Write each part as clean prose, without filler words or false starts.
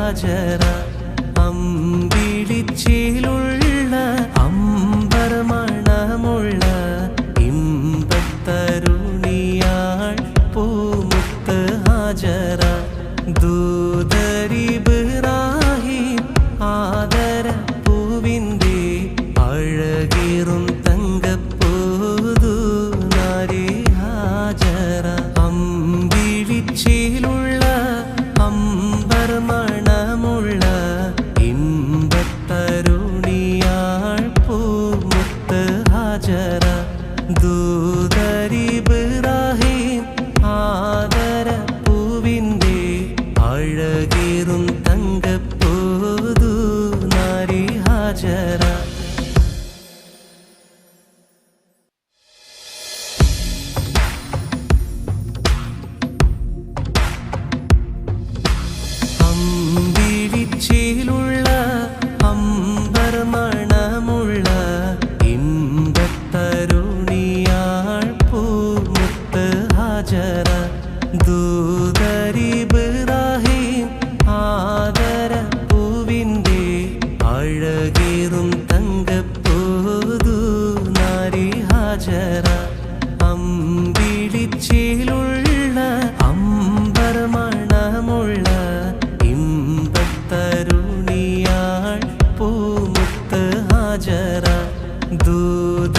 ഹാജറ അമ്പിളിച്ചേലുള്ള അമ്പർ മണമുള്ള ഇമ്പത്തരുണിയാൾ പൂമുത്ത് ഹാജറ ദൂതരിബ്രാഹിം ആദര പൂവിൻ്റെ അഴകേറും തങ്കപ്പൂതു നാരി ഹാജറ അമ്പിളിച്ചേലുള്ള അമ്പർ മണമുള്ള ഇമ്പത്തരുണിയാൾ പൂമുത്ത് ഹാജറ ദൂതരിബ്രാഹിം ആദര പൂവിൻ്റെ അഴകേറും തങ്കപ്പൂതു നാരി ഹാജറ അമ്പിളിച്ചേലുള്ള അമ്പർ മണമുള്ള ഇമ്പത്തരുണിയാൾ പൂമുത്ത് ഹാജറ ദൂതരിബ്രാഹിം ആദര പൂവിൻ്റെ അഴകേറും തങ്കപ്പൂതു നാരി ഹാജറ അമ്പിളിച്ചേലുള്ള അമ്പർ മണമുള്ള ഇമ്പത്തരുണിയാൾ പൂമുത്ത് ഹാജറ ദൂതരിബ്രാഹിം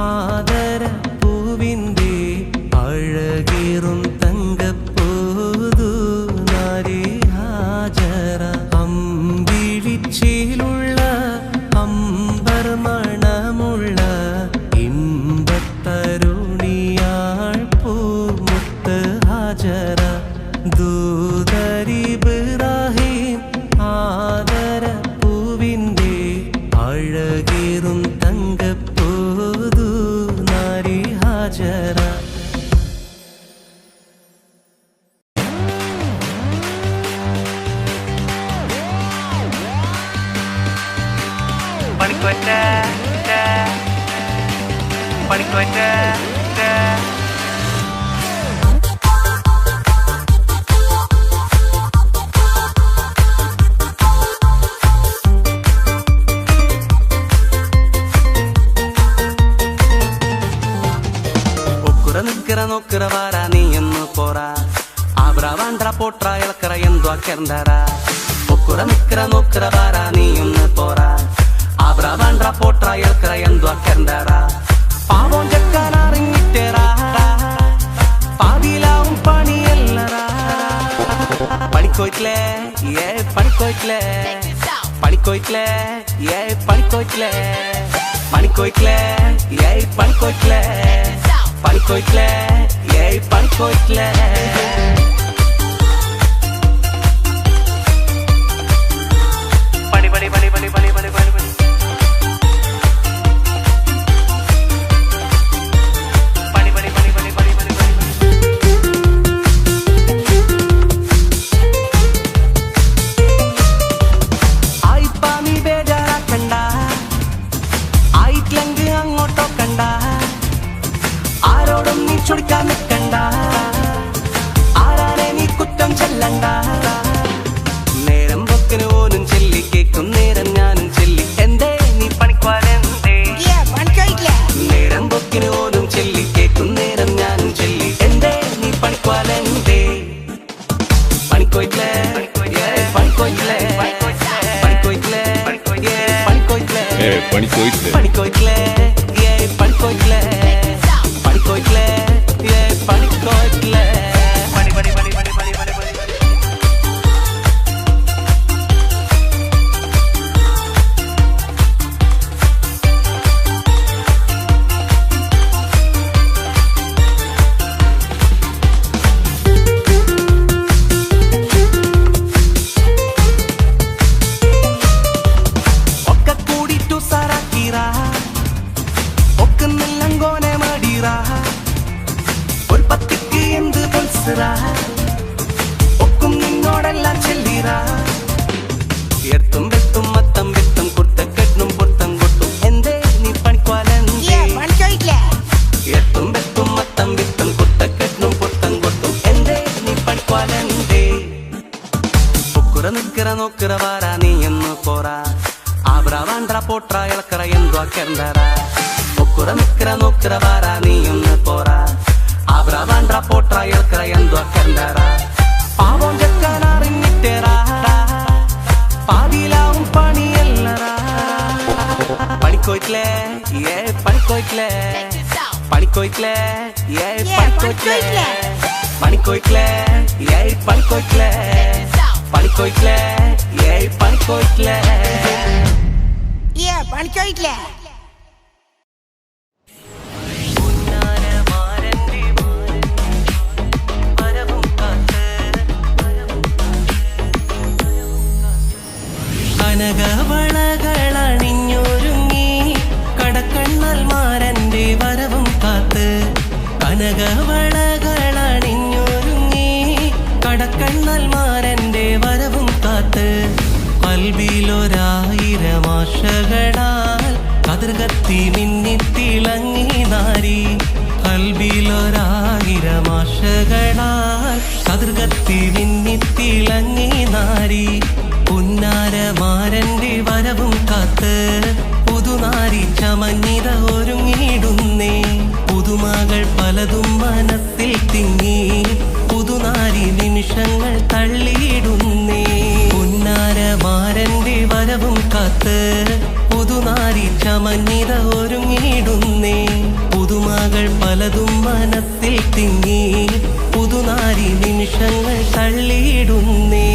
ആദര പൂവിൻ്റെ അഴകേറും തങ്കപ്പൂതു നാരി ഹാജറ അമ്പിളിച്ചേലുള്ള അമ്പർ മണമുള്ള ഇമ്പത്തരുണിയാൾ പൂമുത്ത് ഹാജറ ദൂതരിബ്രാഹിം ആദര പൂവിൻ്റെ അഴകേറും തങ്കപ്പൂതു നാരി ഹാജറ നോക്കറ വാരാ നീ എന്ന് പോറാ ആബ്ര വാണ്ട്ര പോട്ര ഇളക്കറ എന്തോ അക്കറണ്ടാരാ ഒക്കുറ നിക്കറ നോക്കറ വാരാ നീ എന്ന് പോറാ ആബ്ര വാണ്ട്ര പോട്ര ഇളക്കറ എന്തോ അക്കറണ്ടാരാ പാവം ചക്കാറിങ്ങിട്ടേറാ പാതിയിലാവും പണിയല്ലറാ പണിക്കോയിട്ടില്ലേ പണിക്കോയിട്ടില്ലേ പണിക്കോയിട്ടില്ലേ പണിക്കോയിട്ടില്ലേ പണിക്കോയിട്ടില്ലേ പണിക്കോയിട്ടില്ലേ പണിക്കോയിട്ടില്ലേ പണിക്കോയിട്ടില്ലേ പണി പണി പണി പണി പണി പണി പണി പണി പണി പണി പണി പണി പണി പണി പണി ആയിപ്പാ നീ ബേജാറാക്കണ്ട ആയിട്ടില്ലെങ്കിൽ അങ്ങോട്ടോ കണ്ട ആരോടും നീ ചൊടിക്കാൻ നിൽക്കണ്ട ആരാനെ നീ കുറ്റം ചെല്ലണ്ട നേരം പൊക്കിന് പോലും ചെല്ലി കേക്കും നേരം ഞാനും ചെല്ലി എന്തേ നീ പണിക്കുവാനെന്തേ നേരം പൊക്കിന് പോലും ചെല്ലി കേക്കും നേരം ഞാനും ചെല്ലി എന്തേ നീ പണിക്കുവാനെന്തേ പണിക്കോയിട്ടില്ലേ പണിക്കോയിട്ടില്ലേ പണിക്കോയിട്ടില്ലേ പണിക്കോയിട്ടില്ലേ പണിക്കോയിട്ടില്ലേ പണിക്കോയിട്ടില്ലേ പണിക്കോയിട്ടില്ലേ പണിക്കോയിട്ടില്ലേ പണിക്കോയിട്ടില്ലേ പണി പണി പണി പണി പണി പണി പണി ഒക്കെ കൂടിട്ടു സാറാക്കീറാ ഒക്കുന്നില്ലങ്കോനെ മടീറാ ഒരു പത്തിക്ക് എന്ത് നിക്കറ നോക്കറ വാരാ നീ എന്ന് പോറാ ആബ്ര വാണ്ട്ര പോട്ര ഇളക്കറ എന്തോ കെണ്ടറ ഒക്കുറ നിക്കറ നോക്കറ വാരാ നീ എന്ന് പോറാ ആബ്ര വാണ്ട്ര പോട്ര ഇളക്കറ എന്തോ കെണ്ടറ പാവം ചെക്കനറിഞ്ഞിട്ടേറാ പാതിയിലാവും പണിയല്ലറാ പണിക്കോയിട്ടില്ലേ പണിക്കോയിട്ടില്ലേ പണിക്കോയിട്ടില്ലേ പണിക്കോയിട്ടില്ലേ പണിക്കോയിട്ടില്ലേ പണിക്കോയിട്ടില്ലേ പണിക്കോയിട്ടില്ലേ പണിക്കോയിട്ടില്ലേ പണിക്കോയിട്ടില്ലേ കനകവളകളണിഞ്ഞൊരുങ്ങി കടക്കണ്ണൽ മാരന്റെ വരവും കാത്ത് കനകവളകളണിഞ്ഞൊരുങ്ങി കടക്കണ്ണൽ മാരന്റെ വരവും കാത്ത് കൽബിലൊരായിരം ആശകളാൽ കതിർകത്തി മിന്നിത്തിളങ്ങി നാരി കൽബിലൊരായിരം ആശകളാൽ കതിർകത്തി മിന്നിത്തിളങ്ങി നാരി പുന്നാരമാരന്റെ വരവും കാത്ത് പുതുനാരി ചമഞ്ഞിത ഒരുങ്ങിടുന്നേ പുതുമകൾ പലതും മനസ്സിൽ തിങ്ങി പുതുനാരി നിമിഷങ്ങൾ തള്ളിയിടുന്നേ പുന്നാരമാരന്റെ വരവും കാത്ത് പുതുനാരി ചമഞ്ഞിത ഒരുങ്ങിടുന്നേ പുതുമകൾ പലതും മനസ്സിൽ തിങ്ങി പുതുനാരി നിമിഷങ്ങൾ തള്ളിയിടുന്നേ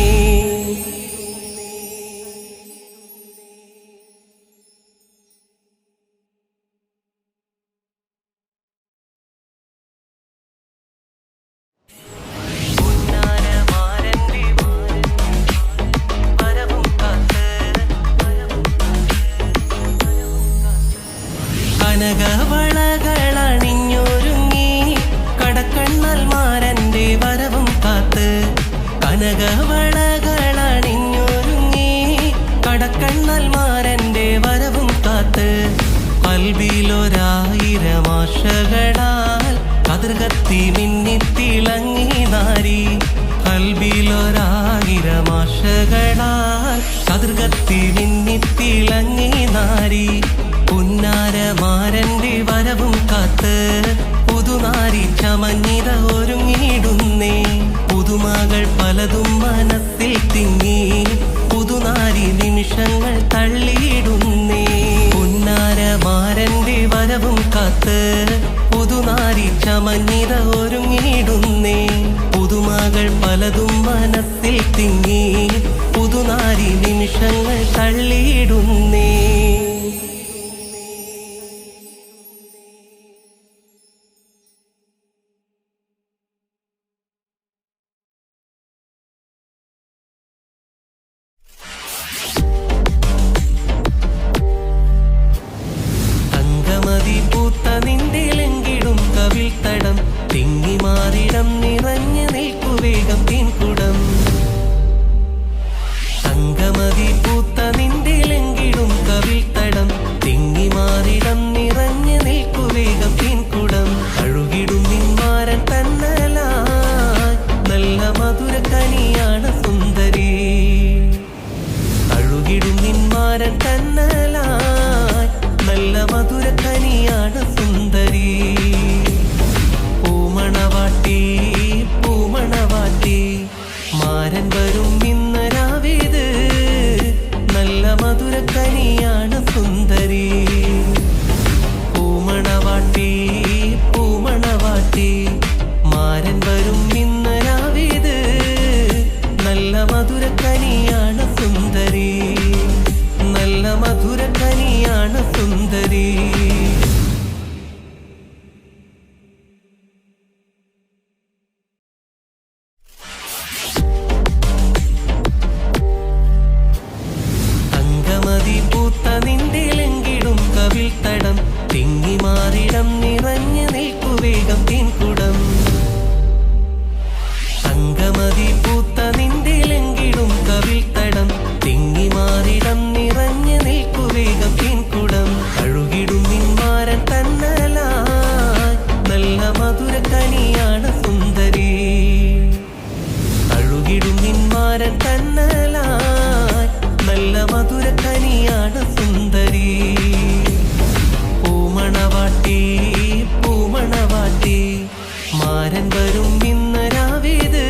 കനകവളകളണിഞ്ഞൊരുങ്ങി കടക്കണ്ണൽ മാരന്റെ വരവും കാത്ത് കനകവളകളണിഞ്ഞൊരുങ്ങി കടക്കണ്ണൽ മാരന്റെ വരവും കാത്ത് കൽബിലൊരായിരം ആശകളാൽ കതിർകത്തി മിന്നിത്തിളങ്ങി നാരി കൽബിലൊരായിരം ആശകളാൽ കതിർകത്തി മിന്നിത്തിളങ്ങി നാരി പുന്നാരമാരന്റെ വരവും കാത്ത് പുതുനാരി ചമഞ്ഞിത ഒരുങ്ങിടുന്നേ പുതുമകൾ പലതും മനസ്സിൽ തിങ്ങി പുതുനാരി നിമിഷങ്ങൾ തള്ളിയിടുന്നേ പുന്നാരമാരന്റെ വരവും കാത്ത് പുതുനാരി ചമഞ്ഞിത ഒരുങ്ങിടുന്നേ പുതുമകൾ പലതും മനസ്സിൽ തിങ്ങി പുതുനാരി നിമിഷങ്ങൾ തള്ളിയിടുന്നേ നിന്റെലെങ്കിടും കവിൾത്തടം തിങ്ങി മാറിടം നിറഞ്ഞു നിൽക്കുവേഗം തീൻകുടം തങ്കമതി പൂത്ത നിന്റെലെങ്കിടും കവിൾത്തടം തിങ്ങി മാറിടം നിറഞ്ഞു നിൽക്കുവേഗം തീൻകുടം അഴുകിടും നിന്മാരൻ തന്നലായി നല്ല മധുര കനിയാണ് സുന്ദരി അഴുകിടും നിന്മാരൻ തന്നലായി നല്ല മധുര കനിയാണ് സുന്ദരി പൂമണവാട്ടി പൂമണവാട്ടി മാരൻ വരും ഇന്ന് രാവിത് നല്ല മധുര കനിയാണ് സുന്ദരി പൂമണവാട്ടി പൂമണവാട്ടി മാരൻ വരും ഇന്ന് രാവിത് നല്ല മധുര കനിയാണ് സുന്ദരി നല്ല മധുര കനിയാണ് സുന്ദരി തങ്കമതി പൂത്ത നിന്റെലെങ്കിടും കവിൾത്തടം തിങ്ങി മാറിടം നിറഞ്ഞു നിൽക്കുവേഗം തീൻകുടം തങ്കമതി പൂത്ത നിന്റെലെങ്കിടും മാരൻ തന്നലായി നല്ല മധുര കനിയാണ് സുന്ദരി. പൂമണവാട്ടി പൂമണവാട്ടി മാരൻ വരും ഇന്ന് രാവിത്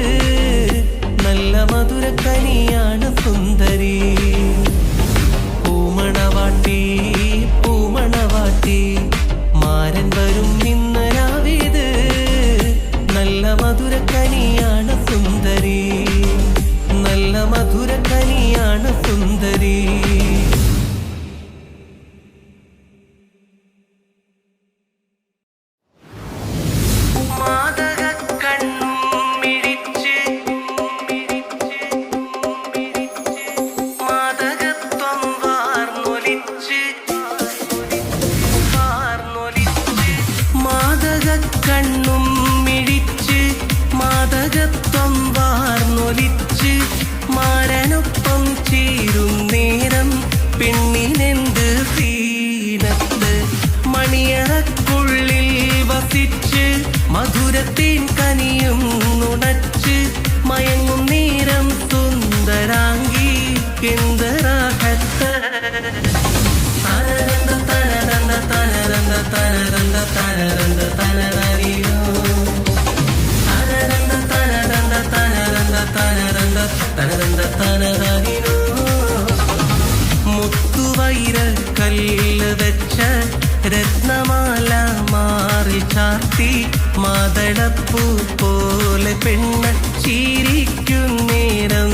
നല്ല മധുര കനിയാണ് സുന്ദരി. പൂമണവാട്ടി പൂമണവാട്ടി മാരൻ വരും ഇന്ന് രാവിത് നല്ല മധുര കനിയാണ് സുന്ദരി. നല്ല മധുര കനിയാണ് സുന്ദരി. കണ്ണും മിഴിച്ച് മാദകത്വം വാർന്നൊലിച്ച് മാരനൊപ്പം ചേരും നേരം പെണ്ണിനെന്ത് സീനത്ത്. മണിയറക്കുള്ളിൽ വസിച്ച് മധുരത്തേൻ കനിയും നുണച്ച് മയങ്ങും നേരം സുന്ദരാംഗി എന്ത് റാഹത്ത്. തനരന്ത തനരന്ത തനരന്ത തനരന്ത തനരന്ത തനരരിയോ തനരന്ത തനരന്ത തനരന്ത തനരന്ത തനരന്ത തനരരിയോ. മുത്തുവൈര കല്ല് വെച്ച രത്നമാല മാറി ചാർത്തി മാതളപ്പൂ പോലെ പെണ്ണ് ചിരിക്കും നേരം.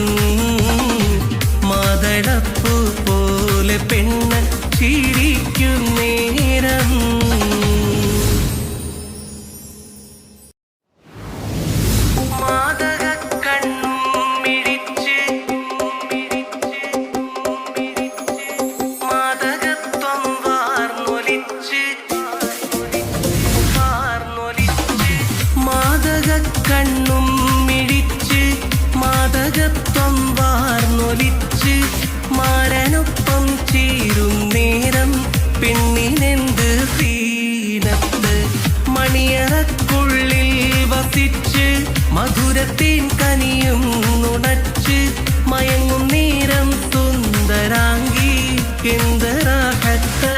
മാതളപ്പൂ പോലെ പെണ്ണ് ചിരിക്കും നേരം. കണ്ണും മിഴിച്ച് മാദകത്വം വാർന്നൊലിച്ച് മാരനൊപ്പം ചേരും നേരം പെണ്ണിനെന്ത് സീനത്ത്. മണിയറക്കുള്ളിൽ വസിച്ച് മധുരത്തേൻ കനിയും നുണച്ച് മയങ്ങും നേരം സുന്ദരാംഗി എന്ത് റാഹത്ത്.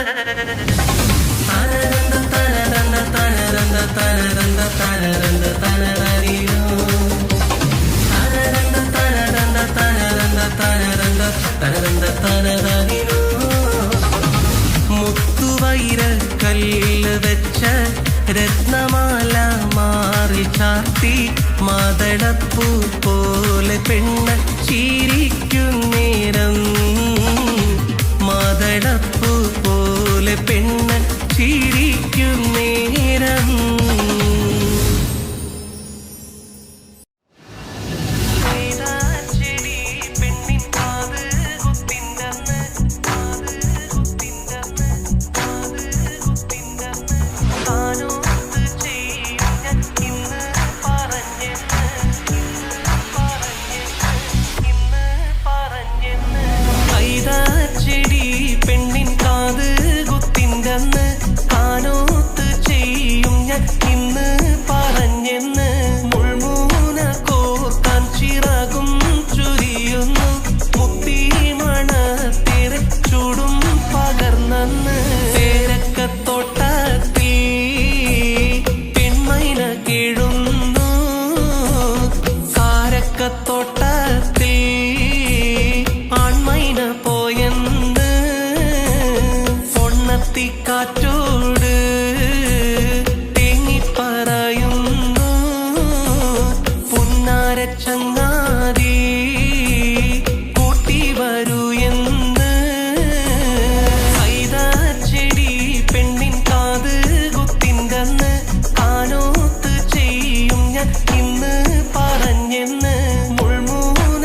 തനരന്ത തനരന്ത തനരന്ത തനരന്ത തനരന്ത തനരരിയോ തനരന്ത തനരന്ത തനരന്ത തനരന്ത തനരന്ത തനരരിയോ. മുത്തുവൈര കല്ല് വെച്ച രത്നമാല മാറി ചാർത്തി മാതളപ്പൂ പോലെ പെണ്ണ് ചിരിക്കും നേരം. മാതളപ്പൂ പോലെ പെണ്ണ് ചിരിക്കും നേരം. ചെടി പെണ്ണിൻ കാത് കുത്തിൻ്റെന്ന് കാനോത്ത് ചെയ്യും ഞാൻ ഇന്ന് പറഞ്ഞെന്ന്. മുൾമൂന കോർക്കാൻ ചിറകും ചുരിയുന്നു മുത്തി മണത്തിറെ ചൂടും പകർന്നെന്ന്. പേരക്കത്തോട്ടത്തിൽ പെൺമൈന കീഴുന്നു കാരക്കത്തോട്ടത്തിൽ ആൺമൈന പോയെന്ന്. പൊണ്ണത്തിക്കാറ്റോട് തേങ്ങിപ്പറയുന്നു പുന്നാരച്ചങ്ങാതി കൂട്ടി വരൂ എന്ന്. ചെടി പെണ്ണിൻ കാത് കുത്തിൻ്റെന്ന് കാനോത്ത് ചെയ്യും ഞാൻ ഇന്ന് പറഞ്ഞെന്ന്. മുൾമൂന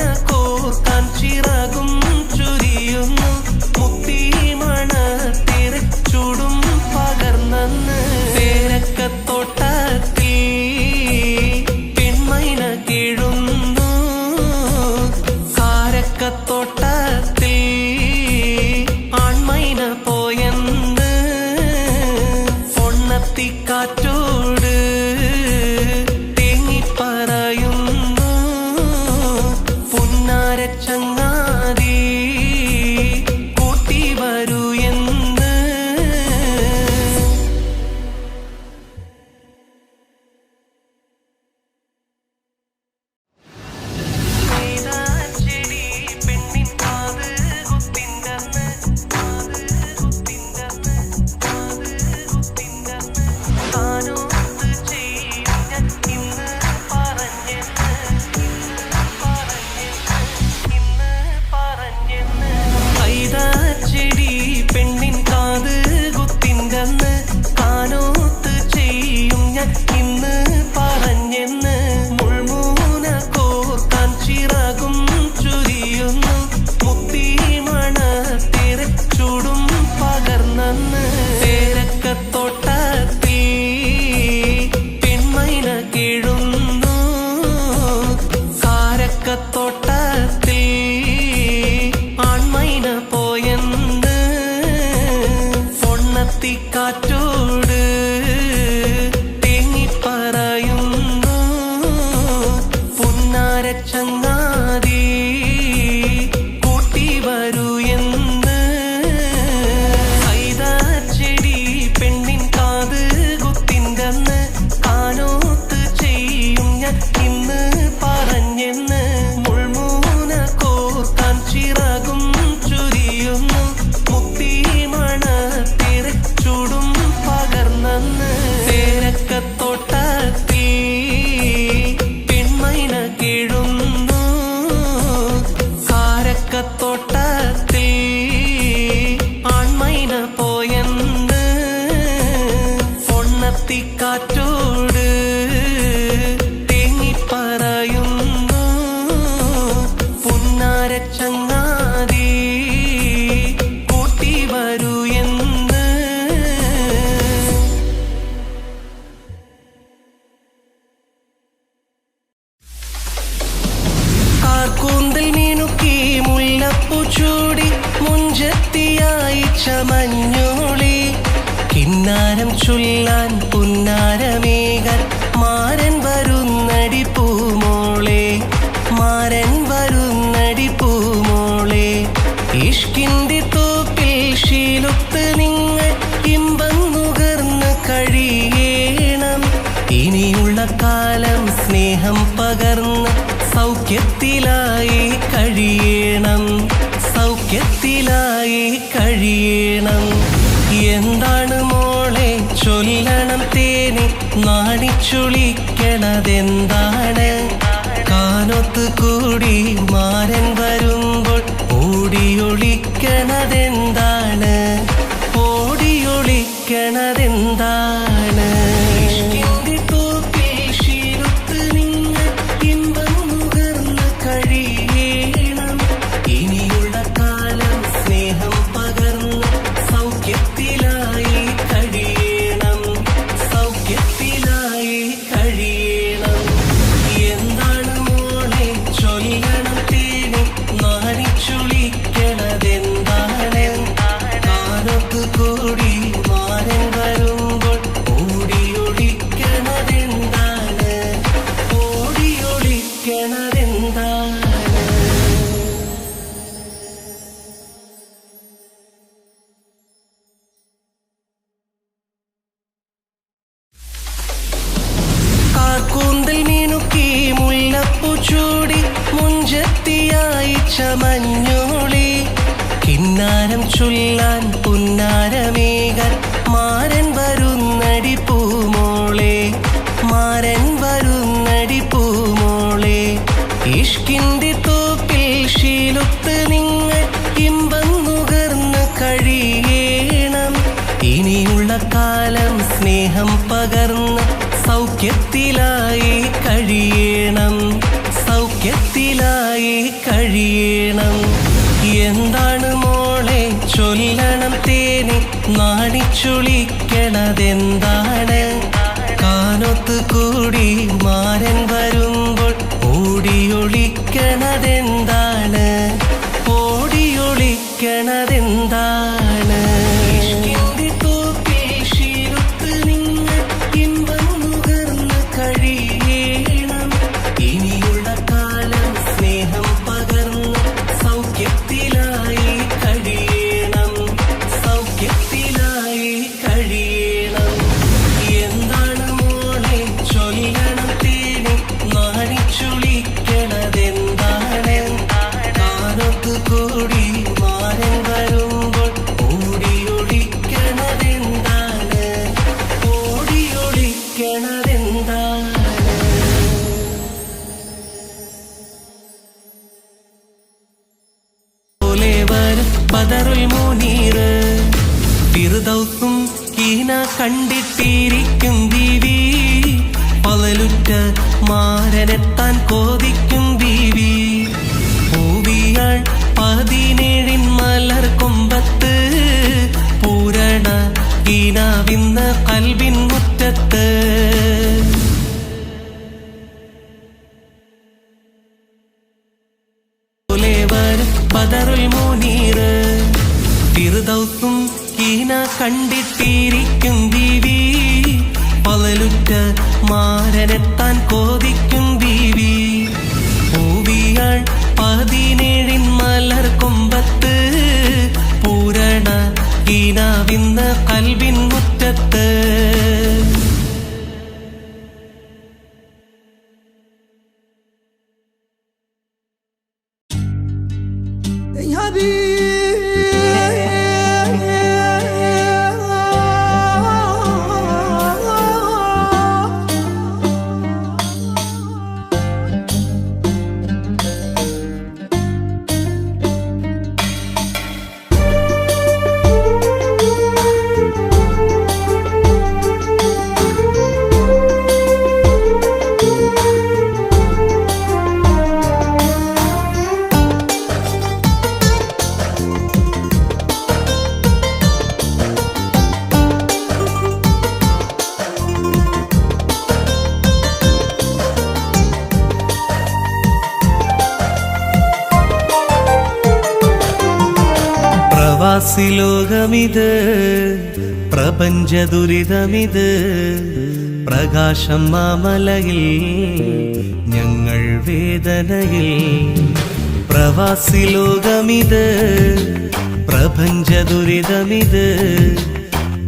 ചങ്ങാതി കൂട്ടി വരൂ എന്ന് ചെടി പെണ്ണിൻ കാത് കുത്തിൻ്റന്ന് താനോത്ത് ചെയ്യും ഞാൻ ഇന്ന് പറഞ്ഞെന്ന് ചെടി പെണ്ണിൻ കാത് കുത്തിൻ്റന്ന് കാനോത്ത് ചെയ്യും ഞാൻ ഇന്ന് പറഞ്ഞെന്ന് മുൾമൂന കോർക്കാൻ ചിറകും ചുരിയുന്നു മുത്തി മണത്തിരച്ചൂടും പകർന്നു പേരക്കത്തോട്ടത്തിൽ പെൺമൈന കീഴുന്നു കാരക്കത്തോട്ടത്തിൽ ആൺമൈന പോയെന്ന് പൊണ്ണത്തിക്കാറ്റോട് തേങ്ങിപ്പറയുന്നു പുന്നാര ചങ്ങാതി കൂട്ടി വരൂ എന്ന് ചെടി പെണ്ണിൻ കാത് കുത്തിൻ്റന്ന് കാനോത്ത് ചെയ്യും ഞാൻ ഇന്ന് പറഞ്ഞെന്ന് മുൾമൂന കോർക്കാൻ ചിറകും ചുരിയുന്നു മുത്തി മണത്തിരച്ചൂടും പകർന്നു പേരക്കത്തോട്ടത്തിൽ പെൺമൈന കീഴുന്നു കാരക്കത്തോട്ടത്തിൽ ആൺമൈന പോയെന്ന് പൊണ്ണത്തിക്കാറ്റോട് തേങ്ങിപ്പറയുന്നു പുന്നാര ചങ്ങാതി കൂട്ടി വരൂ എന്ന് കാർക്കൂന്തൽ മീനുക്കി മുല്ലപ്പൂ ചൂടി മുഞ്ചത്തിയായി ചമഞ്ഞോളി കിന്നാരം ചൊല്ലാൻ പുന്നാരമേകാൻ മാരൻ വരുന്നടി പൂമോളെ മാരൻ വരുന്നടി പൂമോളെ ഇഷ്കിന്റെ തോപ്പിൽ ശീലൊത്ത് നിങ്ങൾ ഇമ്പം നുകർന്ന് കഴിയണം ഇനിയുള്ള കാലം സ്നേഹം പകർന്ന് സൗഖ്യത്തിലായി കഴിയണം സൗഖ്യത്തിലായി കഴിയണം എന്താണ് മോളെ ചൊല്ലണം തേനി നാണിച്ചുളിക്കണതെന്താണ് കാനൊത്ത് കൂടി മാരൻ വരുമ്പോൾ ഓടിയൊളിക്കണതെന്താണ് ഓടിയൊളിക്കണതെന്താണ് കൂന്തൽ മീനുക്കി മുല്ലപ്പൂ ചൂടി മുഞ്ചത്തിയായി ചമഞ്ഞോളി കിന്നാരം ചൊല്ലാൻ പുന്നാരമേകാൻ മാരൻ വരുന്നടി പൂമോളെ മാരൻ വരുന്നടി പൂമോളെ ഇഷ്കിന്റെ തോപ്പിൽ ശീലൊത്ത് നിങ്ങൾ ഇമ്പം നുകർന്ന് കഴിയണം ഇനിയുള്ള കാലം സ്നേഹം പകർന്ന് സൗഖ്യത്തിലായി കഴിയണം സൗഖ്യത്തിലായി കഴിയണം എന്താണ് മോളെ ചൊല്ലണം തേനി നാണിച്ചുളിക്കണതെന്താണ് കാനൊത്ത് കൂടി മാരൻ വരുമ്പോൾ ഓടിയൊളിക്കണതെന്താണ് ഓടിയൊളിക്കണതെന്താണ് കഴിയണം ഇനിയുള്ള കാലം സ്നേഹം പകർന്ന് ബദറുൽ മുനീർ. ഫിർദൗസും കീന കണ്ടിട്ടിരിക്കും ബീവി, പലലുറ്റ മാരനെത്താൻ കോതിക്കും ബീവി. പൂവിയാൾ 17 മലർ കൊമ്പത്ത്, പൂരണ കീനാവിന്ന കൽബിൻ മുറ്റത്ത്. ബദറുൽ മുനീർ. ഫിർദൗസും കീന കണ്ടിട്ടിരിക്കും ബീവി, പലലുറ്റ മാരനെത്താൻ കോതിക്കും ബീവി. പൂവിയാൾ 17 മലർ കൊമ്പത്ത്, പൂരണ കീനാവിന്ന കൽബിൻ മുറ്റത്ത്. ലോകമിത് പ്രപഞ്ച ദുരിതമിത്, പ്രകാശം മാമലയിൽ ഞങ്ങൾ വേദനയിൽ. പ്രവാസി ലോകമിത് പ്രപഞ്ച ദുരിതമിത്,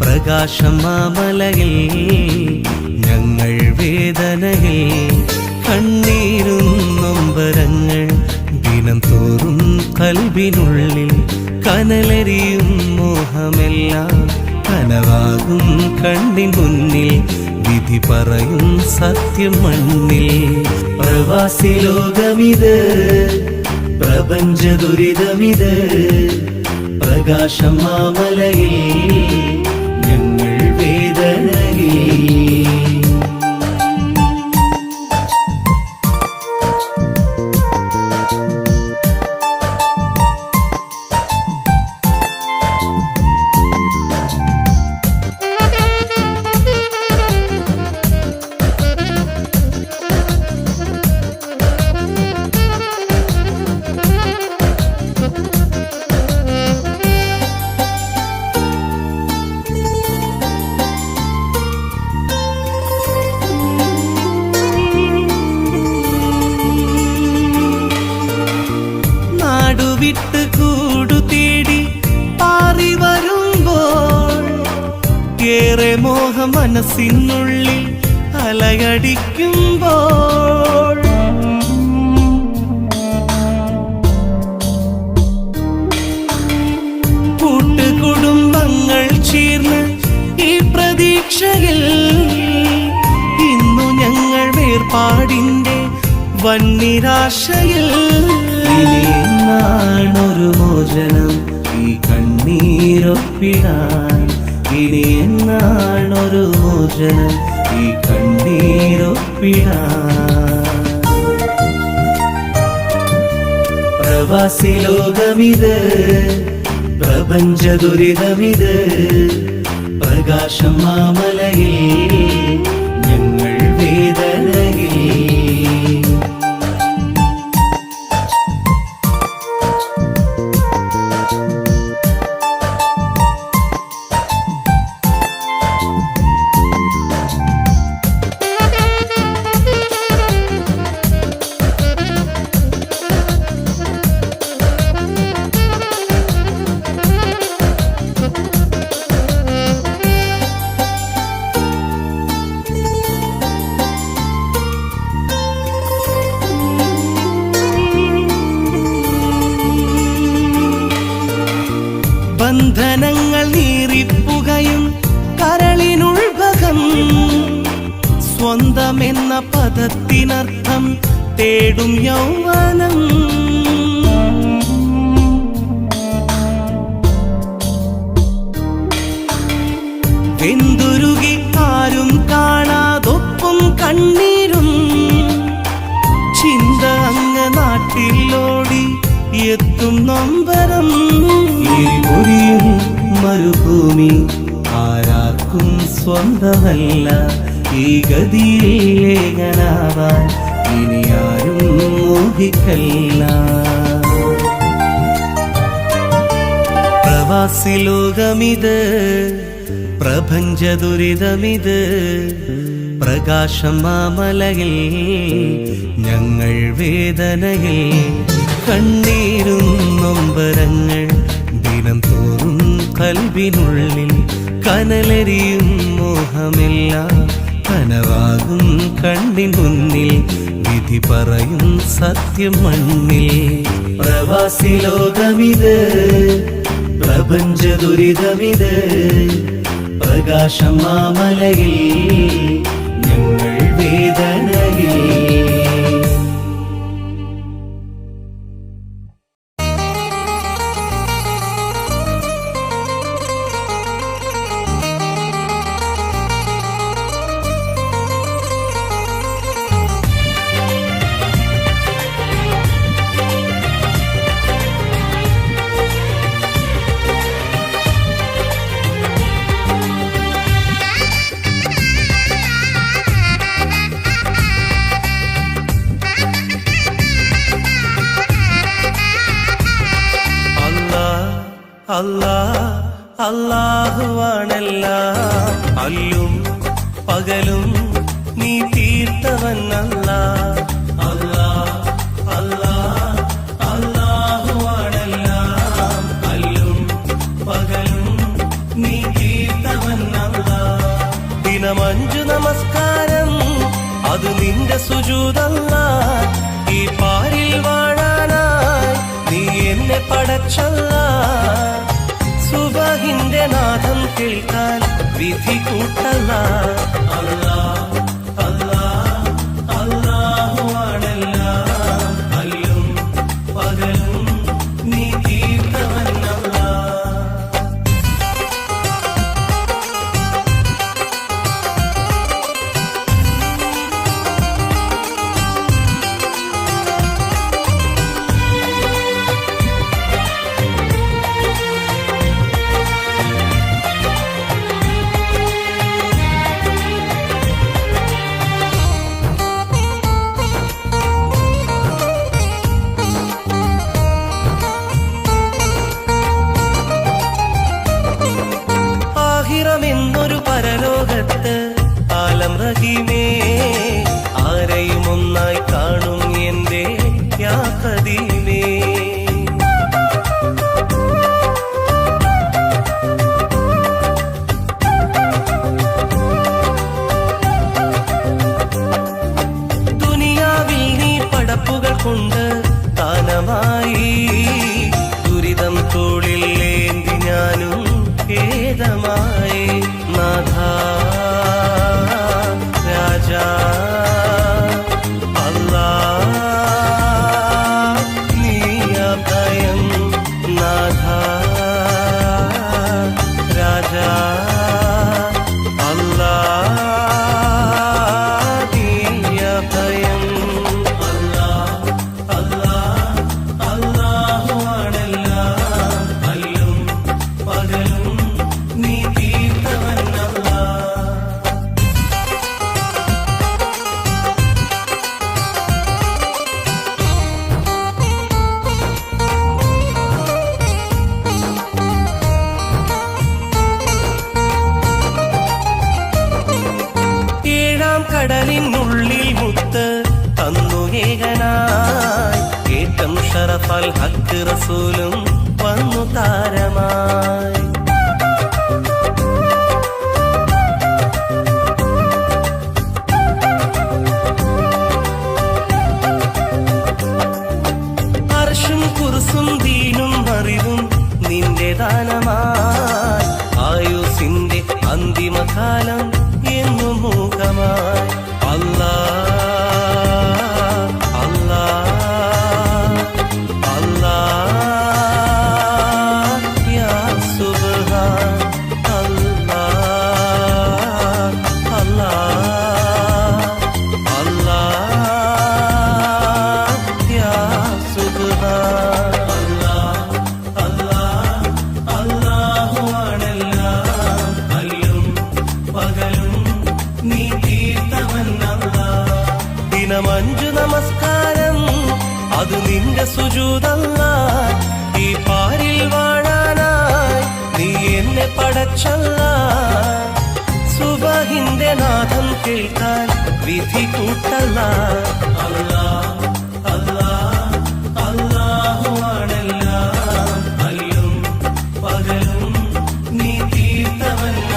പ്രകാശം മാമലയിൽ ഞങ്ങൾ വേദനയിൽ. കണ്ണീരും നൊമ്പരങ്ങൾ ദിനം തോറും കൽബിനുള്ളിൽ, കനലരിയും മോഹമെല്ലാം കനവാകും കണ്ണിൻ മുന്നിൽ. വിധി പറയും സത്യം മണ്ണിൽ. പ്രവാസി ലോകമിത് പ്രപഞ്ച ദുരിതമിത്, പ്രകാശം മാമലയിൽ ഞങ്ങൾ വേദനയിൽ. വിട്ട് കൂടു തേടി പാറി വരുമ്പോൾ, ഏറെ മോഹം മനസ്സിനുള്ളിൽ അലയടിക്കുമ്പോൾ, കൂട്ടുകുടുംബങ്ങൾ ചേർന്ന് ഈ പ്രതീക്ഷയിൽ ഇന്നു ഞങ്ങൾ വേർപാടിന്റെ വന്നിരാശയിൽ. ഇനിയെന്നാണൊരു മോചനം ഈ കണ്ണീരൊപ്പിടാൻ, ഇനിയെന്നാണൊരു മോചനം ഈ കണ്ണീരൊപ്പിടാൻ. പ്രവാസി ലോകമിത് പ്രപഞ്ച ദുരിതമിത്, പ്രകാശം മാമലയിൽ ഞങ്ങൾ വേദനയിൽ. ബന്ധനങ്ങൾ നീറിപ്പുകയും കരളിനുൾഭകം, സ്വന്തമെന്ന പദത്തിനർത്ഥം തേടും യൗവനം. എത്തും നൊമ്പരം എരിപൊരിയും മരുഭൂമി ആരാർക്കും സ്വന്തമല്ല ഈ ഗതിയിൽ ഏകനാവാൻ ഇനി ആരും മോഹിക്കല്ല പ്രവാസി ലോകമിത് പ്രപഞ്ച ദുരിതമിത് പ്രകാശം മാമലയിൽ ഞങ്ങൾ വേദനയിൽ കണ്ണീരും നൊമ്പരങ്ങൾ ദിനം തോറും കൽവിനുള്ളിൽ കനലരിയും മോഹമെല്ലാം കനവാകും കണ്ണിൻ മുന്നിൽ വിധി പറയും സത്യം മണ്ണിൽ പ്രവാസി ലോകമിത് പ്രപഞ്ച ദുരിതമിത് പ്രകാശം മാമലയിൽ ഞങ്ങൾ വേദനയിൽ അല്ലാഹുവാണെല്ലാം അല്ലും പകലും നീ തീർത്തവനല്ല അല്ലാഹുവാണെല്ലാം അല്ലും പകലും നീ തീർത്തവനല്ല ദിനം 5 നമസ്കാരം അത് നിന്റെ സുജൂദല്ല ഈ പാരിൽ വാഴാനായി നീ എന്നെ പടച്ചല്ല സുബഹിന്റെ നാദം കേൾക്കാൻ വിധി കൂട്ടല്ല അല്ലാഹുവാണെല്ലാം അല്ലും പകലും നീ തീർത്തവനല്ല എന്നൊരു പരലോകത്ത് ആലം റഹീമേ ആരെയും ഒന്നായി കാണും എന്റെ യാ ഖദീമേ ദുനിയാവിൽ നീ പടപ്പുകൾ കൊണ്ട് ദാനമായി ദുരിതം തോളിൽ ഏന്തി ഞാനും ഖേദമായി നാഥ രാജാ അല്ലാഹ് നീ അഭയം നാഥ രാജാ അല്ലാഹ് നീ അഭയം അല്ലാഹുവാണെല്ലാം അല്ലും പകലും നീ തീർത്തവനല്ല ഏഴാം കടലിനുള്ളിൽ മുത്ത് തന്നു ഏകനായി ഏറ്റം ഷറഫൽ ഹക്ക് റസൂലും വന്നു താരമായി അർശും കുർസും ദീനും അറിവും നിന്റെ ദാനമായി ആയുസിന്റെ അന്തിമകാലം എന്നു മൂകമായി അല്ലാഹ് അല്ലാഹ് അല്ലാഹ് യാ സുബ്ഹാൻ അല്ലാഹ് അല്ലാഹ് അല്ലാഹ് യാ സുബ്ഹാൻ സുജൂദല്ല. ഈ പാരിൽ വാഴാനായി നീ എന്നെ പടച്ചല്ല. സുബഹിന്റെ നാദം കേൾക്കാൻ വിധി കൂട്ടല്ല. അല്ലാഹ് അല്ലാഹ് അല്ലാഹുവാണെല്ലാം. അല്ലും പകലും നീ തീർത്തവനല്ല.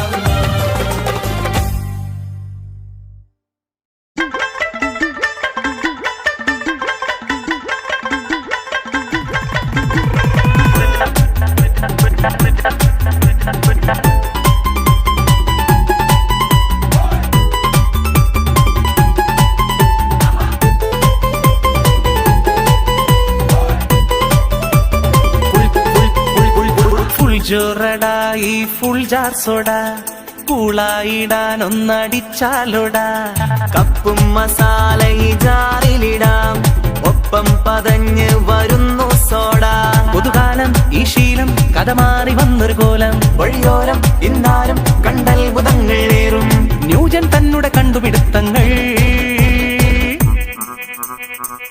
ജോറടാ ഈ ഫുൾ ജാർ സോഡ കൂളായിടാൻ ഒന്നടിച്ചാലോടാ. കപ്പും മസാല ഈ ജാറിലിടാം, ഒപ്പം പതഞ്ഞ് വരുന്നു സോഡ. പുതുകാലം ഈ ശീലം കഥ മാറി വന്നൊരു കോലം. വഴിയോരം ഇന്നാരും കണ്ടത്ഭുതങ്ങളേറും. ന്യൂജൻ തന്നുടെ കണ്ടുപിടുത്തങ്ങൾ.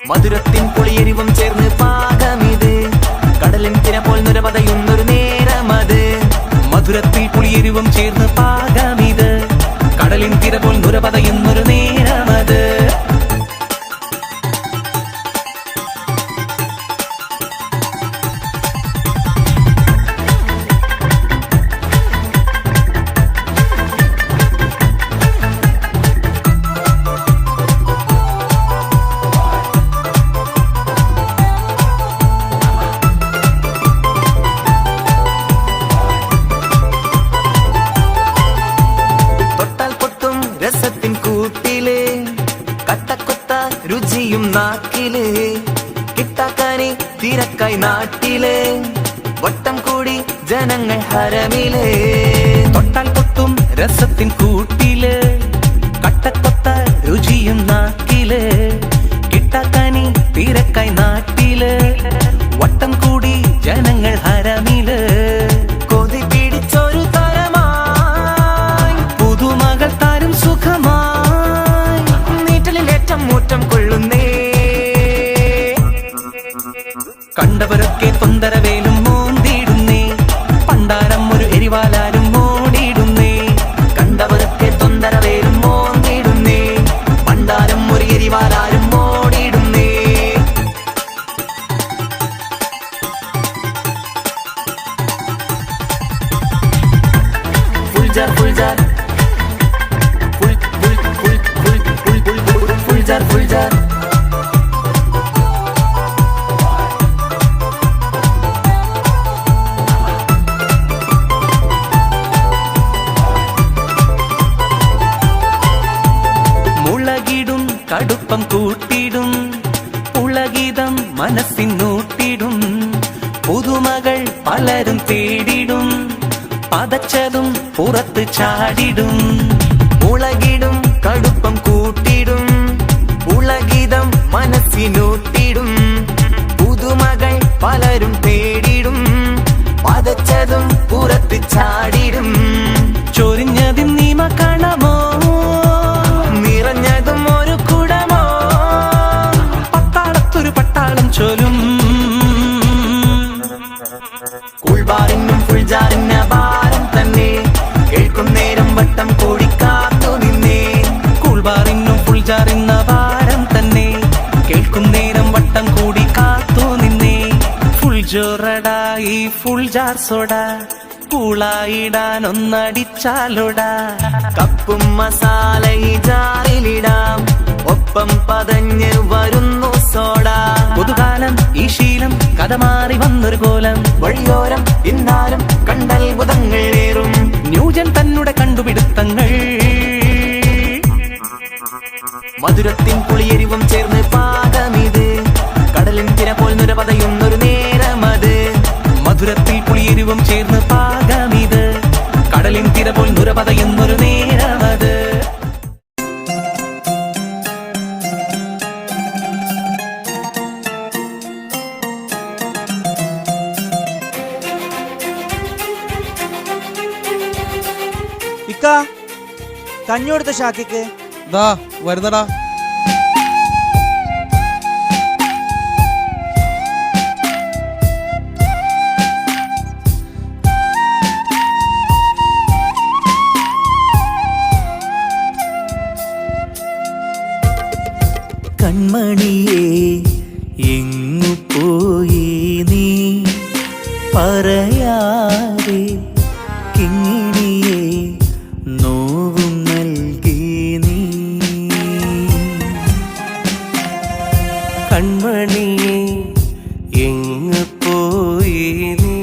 മധുരത്തിൻ പുളിയെരിവും ചേർന്ന് പാകമിത്. കടലിൻ തിര പോൽ നുരപതയുന്നൊരു നേരമത്. മധുരത്തിൽ പുളിയെരിവും ചേർന്ന് പാകമിത്. കടലിൻ തിര പോൽ നുരപതയുന്നൊരു നേരമത്. നാക്കില് കിട്ടാക്കാനി തിരക്കായി നാട്ടില്. വട്ടം കൂടി ജനങ്ങൾ ഹരമില്. തൊട്ടാൽ പൊട്ടും രസത്തിൻ കൂട്ടില്. കട്ടക്കൊത്ത രുചിയും നാക്കില്. കിട്ടാക്കാനി തിരക്കായി നാട്ടില്. വട്ടം കൂടി ജനങ്ങൾ ഹരമില്. കൊതി പിടിച്ചൊരു തരമായി പുതുമകൾ താരും സുഖമായി. നീറ്റലിലേറ്റം മൂറ്റം കൊള്ളുന്നേ. കണ്ടവരൊക്കെ തൊന്തരവേലും മോന്തിടുന്നേ. പണ്ടാരം ഒരു എരിവാലാലും മോടിയിടുന്നേ. കണ്ടവരൊക്കെ തൊന്തരവേലും മോന്തിടുന്നേ. പണ്ടാരം ഒരു എരിവാലാരും മോടിയിടുന്നേ. Full jar full jar full full full full full full full jar full jar. കടുപ്പം കൂട്ടിടും പുളഗീതം മനസ്സിനൂട്ടിടും. പുതുമകൾ പലരും തേടിടും. പതച്ചതും പുറത്ത് ചാടിടും. മുളകിടും കടുപ്പം കൂട്ടിടും. പുളഗീതം മനസ്സിനൂട്ടിടും. പുതുമകൾ പലരും തേടിടും. പതച്ചതും പുറത്ത് ചാടിടും. ചൊരിഞ്ഞതിൻ നീമ കാണമോ? നിറഞ്ഞതും ഒരു കുടമോ? പട്ടാളത്തൊരു പട്ടാളം ചൊലും. കൂൾബാറിനും ഫുൾജാറിന് ഭാരം തന്നെ. കേൾക്കും നേരം വട്ടം കൂടി കാത്തു നിന്നേ. കൂൾബാറിനും ഫുൾജാറിന്ന ഭാരം തന്നെ. കേൾക്കും നേരം വട്ടം കൂടി കാത്തു നിന്നേ. ഫുൾ ജോറടാ ഈ ഫുൾ ജാർ സോഡ കൂളായിടാൻ ഒന്നടിച്ചാലോടാ. കപ്പും മസാല ഈ ജാറിലിടാം, ഒപ്പം പതഞ്ഞ് വരുന്നു സോഡ. പുതുകാലം ഈ ശീലം കഥ മാറി വന്നൊരു കോലം. വഴിയോരം ഇന്നാരും കണ്ടത്ഭുതങ്ങളേറും. ന്യൂജൻ തന്നുടെ കണ്ടുപിടുത്തങ്ങൾ. മധുരത്തിൻ പുളിയെരിവും ചേർന്ന് പാകമിത്. കടലിൻ തിര പോൽ നുരപതയുന്നൊരു നേരമത്. മധുരത്തിൽ പുളിയെരിവും ചേർന്ന് പാകമിത്. കടലിൻ തിര പോൽ നുരപതയുന്നൊരു നേരമത്. ഇക്ക കഞ്ഞി കൊടുത്ത ഷാക്കിക്ക് ദാ വരുന്നടാ. നീ പറയാതെ കിങ്ങിണിയെ നോവും നൽകി നീ കൺമണിയെ എങ്ങ് പോയി നീ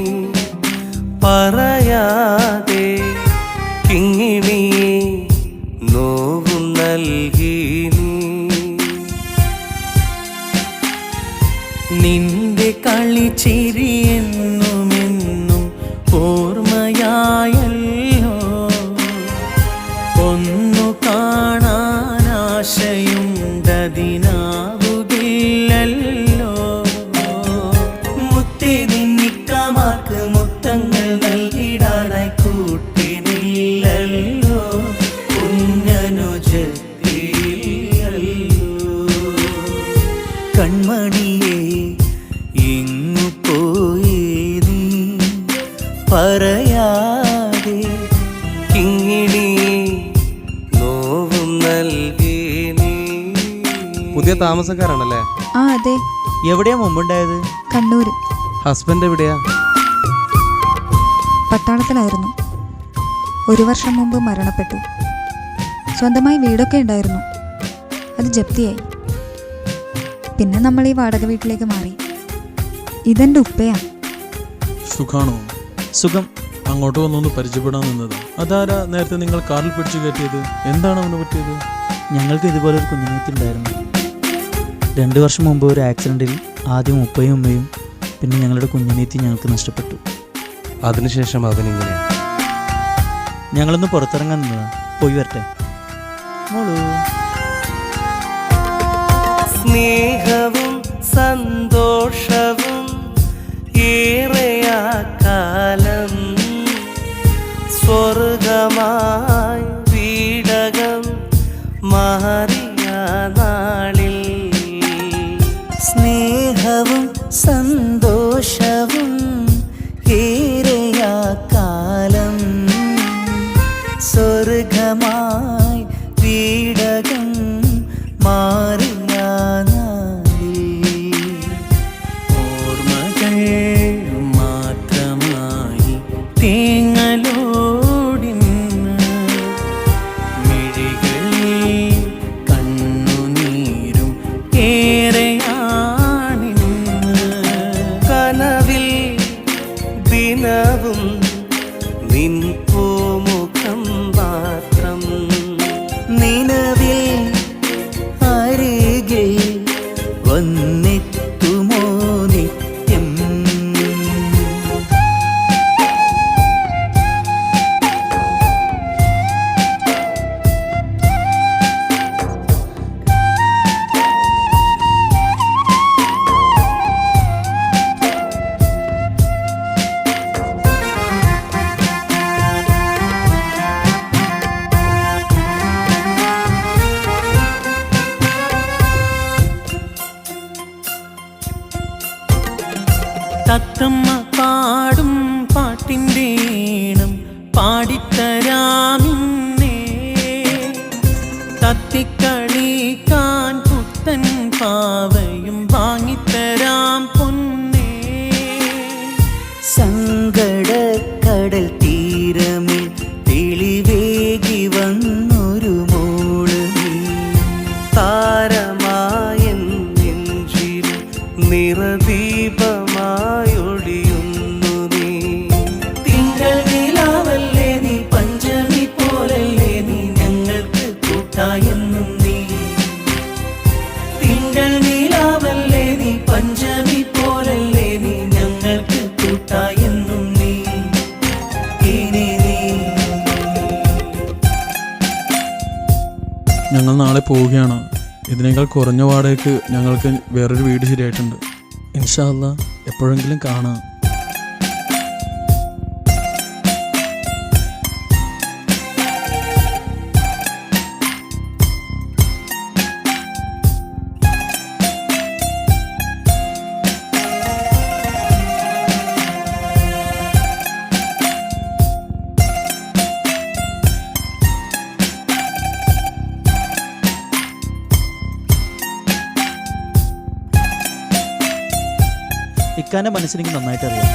പറയാതെ കിങ്ങിണിയെ നോവും നൽകി നീ നിന്റെ കളിച്ചിരി എന്നുമെന്നും ഓർമ്മയായല്ലോ ഒന്നു കാണാൻ ആശയുണ്ടതിനാവുകില്ലല്ലോ മുത്തേ നിന്നിക്കമാർക്ക് മുത്തങ്ങൾ നൽകിടാനായി കൂട്ടിനില്ലല്ലോ കുഞ്ഞനുജത്തില്ലല്ലോ കൺമണിയെ ഇങ്ങു പോയി നീ പറയാതെ കിങ്ങിണിയെ നോവും നൽകി നീ. പുതിയ താമസക്കാരാണല്ലേ? ആ അതെ, എവിടെയാ മുമ്പുണ്ടായത്? കണ്ണൂര്. ഹസ്ബൻഡ് എവിടെയാ? പട്ടാളത്തിലായിരുന്നു. 1 വർഷം മുമ്പ് മരണപ്പെട്ടു. സ്വന്തമായി വീടൊക്കെ ഉണ്ടായിരുന്നു, അത് ജപ്തിയായി. പിന്നെ നമ്മൾ ഈ വാടക വീട്ടിലേക്ക് മാറി. ഇതെൻ്റെ ഉപ്പയാ. സുഖാണോ? സുഖം. അങ്ങോട്ട് വന്നൊന്ന് പരിചയപ്പെടാൻ നിന്നത്. അതാരാ നേരത്തെ നിങ്ങൾ കാറിൽ പിടിച്ചു കയറ്റിയത്? എന്താണ് അവന് പറ്റിയത്? ഞങ്ങൾക്ക് ഇതുപോലെ ഒരു കുഞ്ഞുനീത്തി ഉണ്ടായിരുന്നു. 2 വർഷം മുമ്പ് ഒരു ആക്സിഡൻറ്റിൽ ആദ്യം ഉപ്പയും ഉമ്മയും പിന്നെ ഞങ്ങളുടെ കുഞ്ഞുനീത്തി ഞങ്ങൾക്ക് നഷ്ടപ്പെട്ടു. അതിനുശേഷം അവനിങ്ങനെ. ഞങ്ങളൊന്ന് പുറത്തിറങ്ങാൻ നിന്നതാ. പോയി വരട്ടെ മോളൂ. സ്നേഹവും സന്തോഷവും ഏറെയാ കാലം സ്വർഗമായി വീടകം മാറിയ നാളിൽ സ്നേഹവും സന്തോഷവും ഏറെയാ കാലം സ്വർഗമായി വീടകം മാറിയ നാളിൽ ഓർമ്മകൾ മാത്രമായി തേങ്ങലോടിന്ന് മിഴികളിൽ കണ്ണുനീരും ഏറെയാണിന്ന് കനവിൽ ദിനവും നിൻ പൂമുഖം മാത്രം നിലവിൽ അരികിൽ വന്നെത്തുമോ നിത്യം. തത്തമ്മ പാടും പാട്ടിൻ്റെ ഈണം പാടിത്തരാമിന്നേ തത്തിക്കളിക്കാൻ പുത്തൻ പാവയും വാങ്ങിത്തരാം പൊന്നേ. സങ്കടക്കടൽ തീരമിൽ തെളിവേകി വന്നൊരു മോള് നീ താരമായ നെഞ്ചിൽ നിറദീപമായൊളിയുന്നു നീ. തിങ്കൾ നിലാവല്ലേ നീ, പഞ്ചമി പോലല്ലേ നീ, ഞങ്ങൾക്ക് കൂട്ടായെന്നും നീ. തിങ്കൾ നിലാവല്ലേ നീ, പഞ്ചമി പോലല്ലേ നീ, ഞങ്ങൾക്ക് കൂട്ടായെന്നും നീ. ഇനി നീ ഞങ്ങൾ നാളെ പോവുകയാണ്. ഇതിനേക്കാൾ കുറഞ്ഞ വാടകയ്ക്ക് ഞങ്ങൾക്ക് വേറൊരു വീട് ശരിയായിട്ടുണ്ട്. ഇൻഷാ അല്ലാ എപ്പോഴെങ്കിലും കാണാം. ഇക്കാൻ്റെ മനസ്സിനെനിക്ക് നന്നായിട്ട് അറിയാം.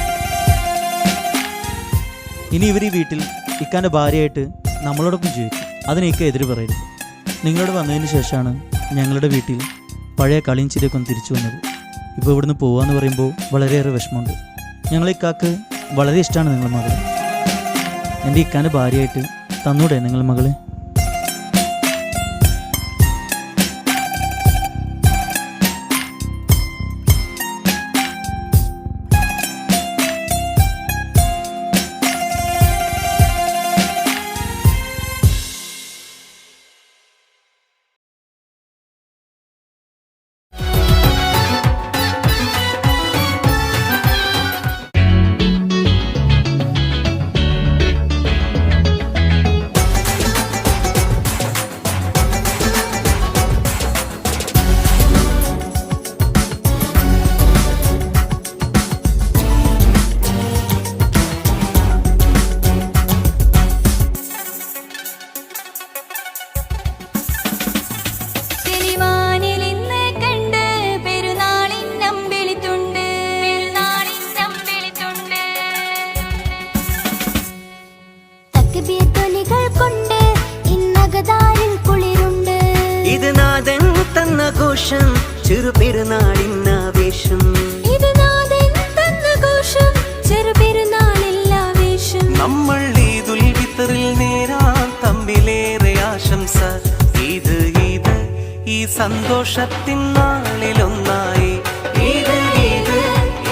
ഇനി ഇവർ ഈ വീട്ടിൽ ഇക്കാൻ്റെ ഭാര്യയായിട്ട് നമ്മളോടൊപ്പം ജീവിക്കും. അതിന് ഇക്ക എതിര് പറയരുത്. നിങ്ങളോട് വന്നതിന് ശേഷമാണ് ഞങ്ങളുടെ വീട്ടിൽ പഴയ കളിയും ചിരിയൊക്കെ ഒന്ന് തിരിച്ചു വന്നത്. ഇപ്പോൾ ഇവിടുന്ന് പോകാമെന്ന് പറയുമ്പോൾ വളരെയേറെ വിഷമമുണ്ട്. ഞങ്ങളെ ഇക്കാക്ക് വളരെ ഇഷ്ടമാണ് നിങ്ങളുടെ മകളെ. എൻ്റെ ഇക്കാൻ്റെ ഭാര്യയായിട്ട് തന്നൂടെ നിങ്ങളുടെ മകളെ? ഇത് നാഥൻ തന്നഘോഷം ചെറുപെരുന്നാളിന്നാവേശം. നമ്മൾ ഈദുൽ ഫിത്തറിൽ നേരാം തമ്മിലേറെ ആശംസ. ഇത് ഈ സന്തോഷത്തിൻ നാളിലൊന്നായി. ഇത്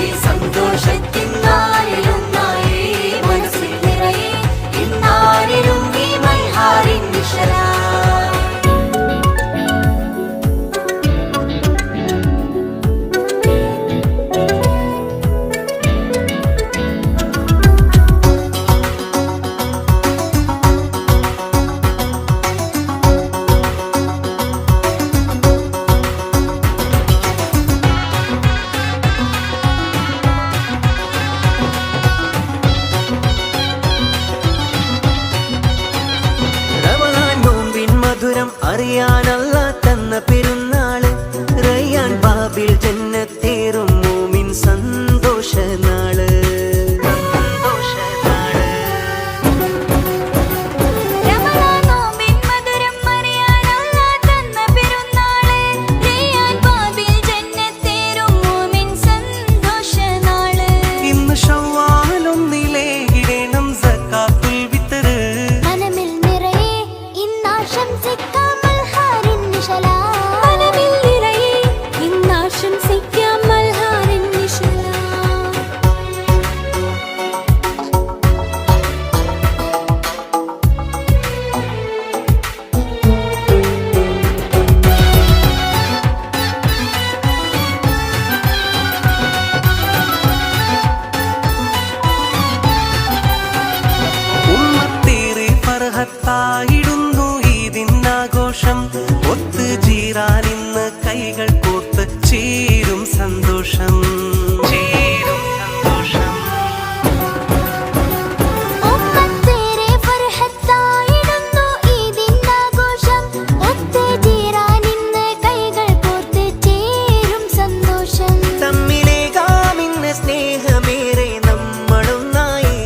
ഈ സന്തോഷത്തിൻ നാളിലൊന്നായി. മനസ്സിൽ നിറയെ ഇന്നാരിലും ഈ മൽഹാറിൻ നിശലാ. അറിയാനല്ല തന്ന പെരുന്നാള്. റയ്യാൻ ബാബിൽ ജന്നത്തേറും മൂമിൻ സന്തോഷനാള്. ഇന്ന് ശവ്വാലൊന്നിലെ ഇടണം സക്കാത്തുൽ ഫിത്തറ്. ായിടുന്നു ഈദിനാഘോഷം. ഒത്ത് ജീറാനിന്ന് കൈകൾ കോർത്ത് ചേരും സന്തോഷം. തമ്മിലേകാമിന്ന സ്നേഹമേറെ നമ്മളൊന്നായി.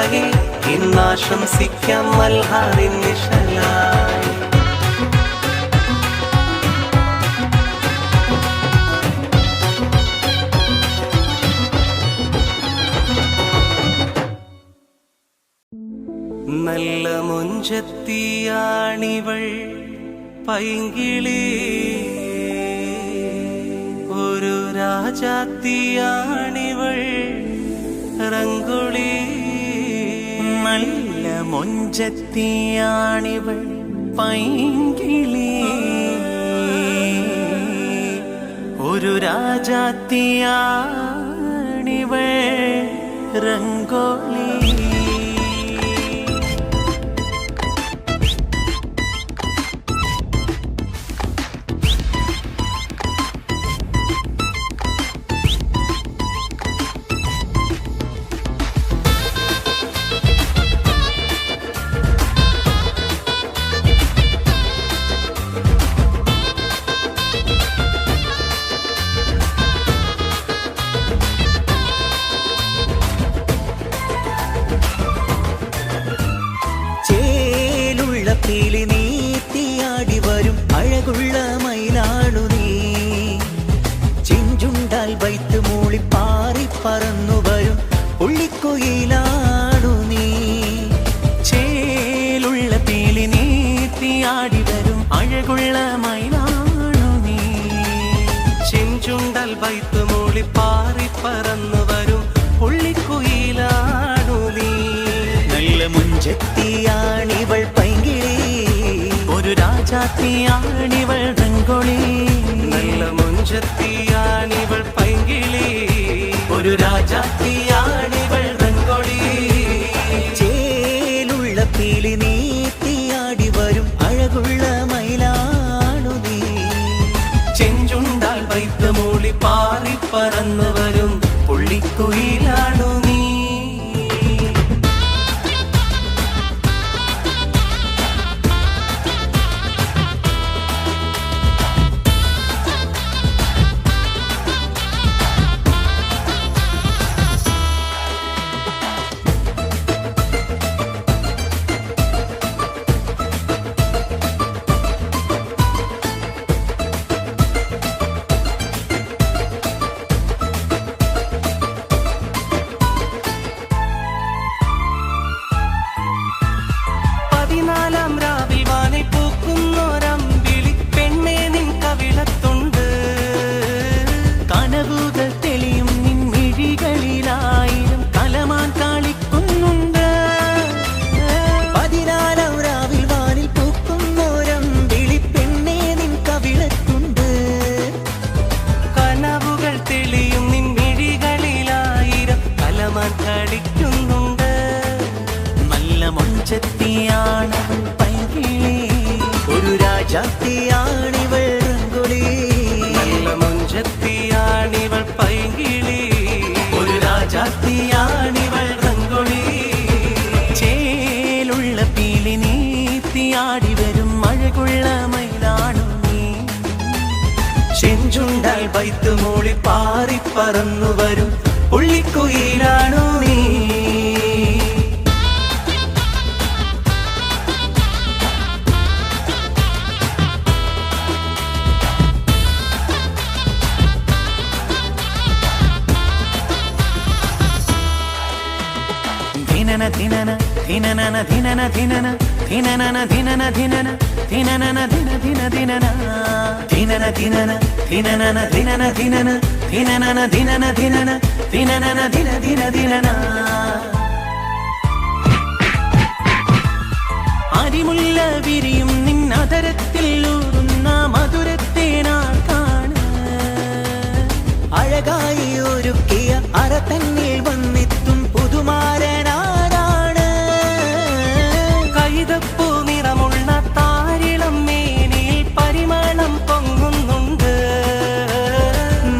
നിറയെ ഇന്നാശംസിക്കാം മൽഹാറിൻ നിഴലായി. നല്ല മുഞ്ചത്തിയാണിവൾ പൈങ്കിളി, ഒരു രാജാത്തിയാണിവൾ റംഗുളി. നല്ല മുഞ്ചത്തിയാണിവൾ പൈങ്കിളി, ഒരു രാജാത്തിയാണിവൾ റംഗോളി. പീലി നീത്തിയാടി വരും അഴകുള്ള മയിലാണു നീ, ചിഞ്ചുണ്ടാൽ ബൈത്ത് മൂളി പാറി പറന്നു വരും പുള്ളിക്കുയിലാണു നീ. ചേലുള്ള പീലി നീത്തിയാടി വരും അഴകുള്ള മയിലാണു നീ, ചിഞ്ചുണ്ടാൽ ബൈത്ത് മൂളി പാറി പറന്നു വരും പുള്ളിക്കുയിലാണു നീ. നല്ല മുഞ്ചത്തിയാണിവൾ പൈങ്കിളി, ഒരു രാജാത്തിയാണിവൾ റംഗോളി. നല്ല മുഞ്ചത്തിയാണിവൾ പൈങ്കിളി, ഒരു രാജാത്തിയാണിവൾ റംഗോളി. ചേലുള്ള പീലി നീത്തിയാടി വരും അഴകുള്ള മയിലാണു നീ, ചെഞ്ചുണ്ടാൽ വൈത്ത് മൂളി പാറി പറന്നു വരും പുള്ളിക്കുയിലാണു നീ. പതിനാലാം രാവിൽ വാനെ പൂക്കുന്നൊരമ്പിളി പെണ്ണെ നിൻ കവിളത്തുണ്ട്, കനവുകൾ തെളിയും നിൻ മിഴികളിലായിരം കലമാൻ കളിക്കുന്നുണ്ട്. പതിനാലാം രാവിൽ വാനിൽ പൂക്കുന്നൊരമ്പിളി പെണ്ണെ നിൻ കവിളത്തുണ്ട്, കനവുകൾ തെളിയും നിൻ മിഴികളിലായിരം കലമാൻ കളിക്കുന്നുണ്ട്. നല്ല മുഞ്ചത്തിയാണവൾ പൈങ്കിളി, ഒരു രാജാത്തിയാണിവൾ റംഗോളി. നല്ല മുഞ്ചത്തിയാണിവൾ പൈങ്കിളി, ഒരു രാജാത്തിയാണിവൾ റംഗോളി. ചേലുള്ള പീലി നീത്തിയാടി വരും അഴകുള്ള മയിലാണു നീ, ചെഞ്ചുണ്ടാൽ ബൈത്ത് മൂളി പാറി പറന്നു വരും പുള്ളിക്കുയിലാണു നീ. ധിനന ധിനന ധിനനന ധിനന ധിനന ധിനനന ധിനന ധിനന ധിനനന ധിന ധിന ധിനന ധിനന ധിനന ധിനനന ധിനന ധിനന ധിനനന ധിനന ധിനന ധിനനന ധിന ധിന ധിനന. അരിമുല്ല വിരിയും നിന്നതരത്തിൽ ഊറുന്ന മധുരത്തേനാൾ കാണ്, അഴകായി ഒരുക്കിയ അറ തന്നിൽ വന്നെത്തും പുതുമാരനാരാണ്. കൈതപ്പൂ നിറമുള്ള താരിളം മേനിൽ പരിമളം പൊങ്ങുന്നുണ്ട്,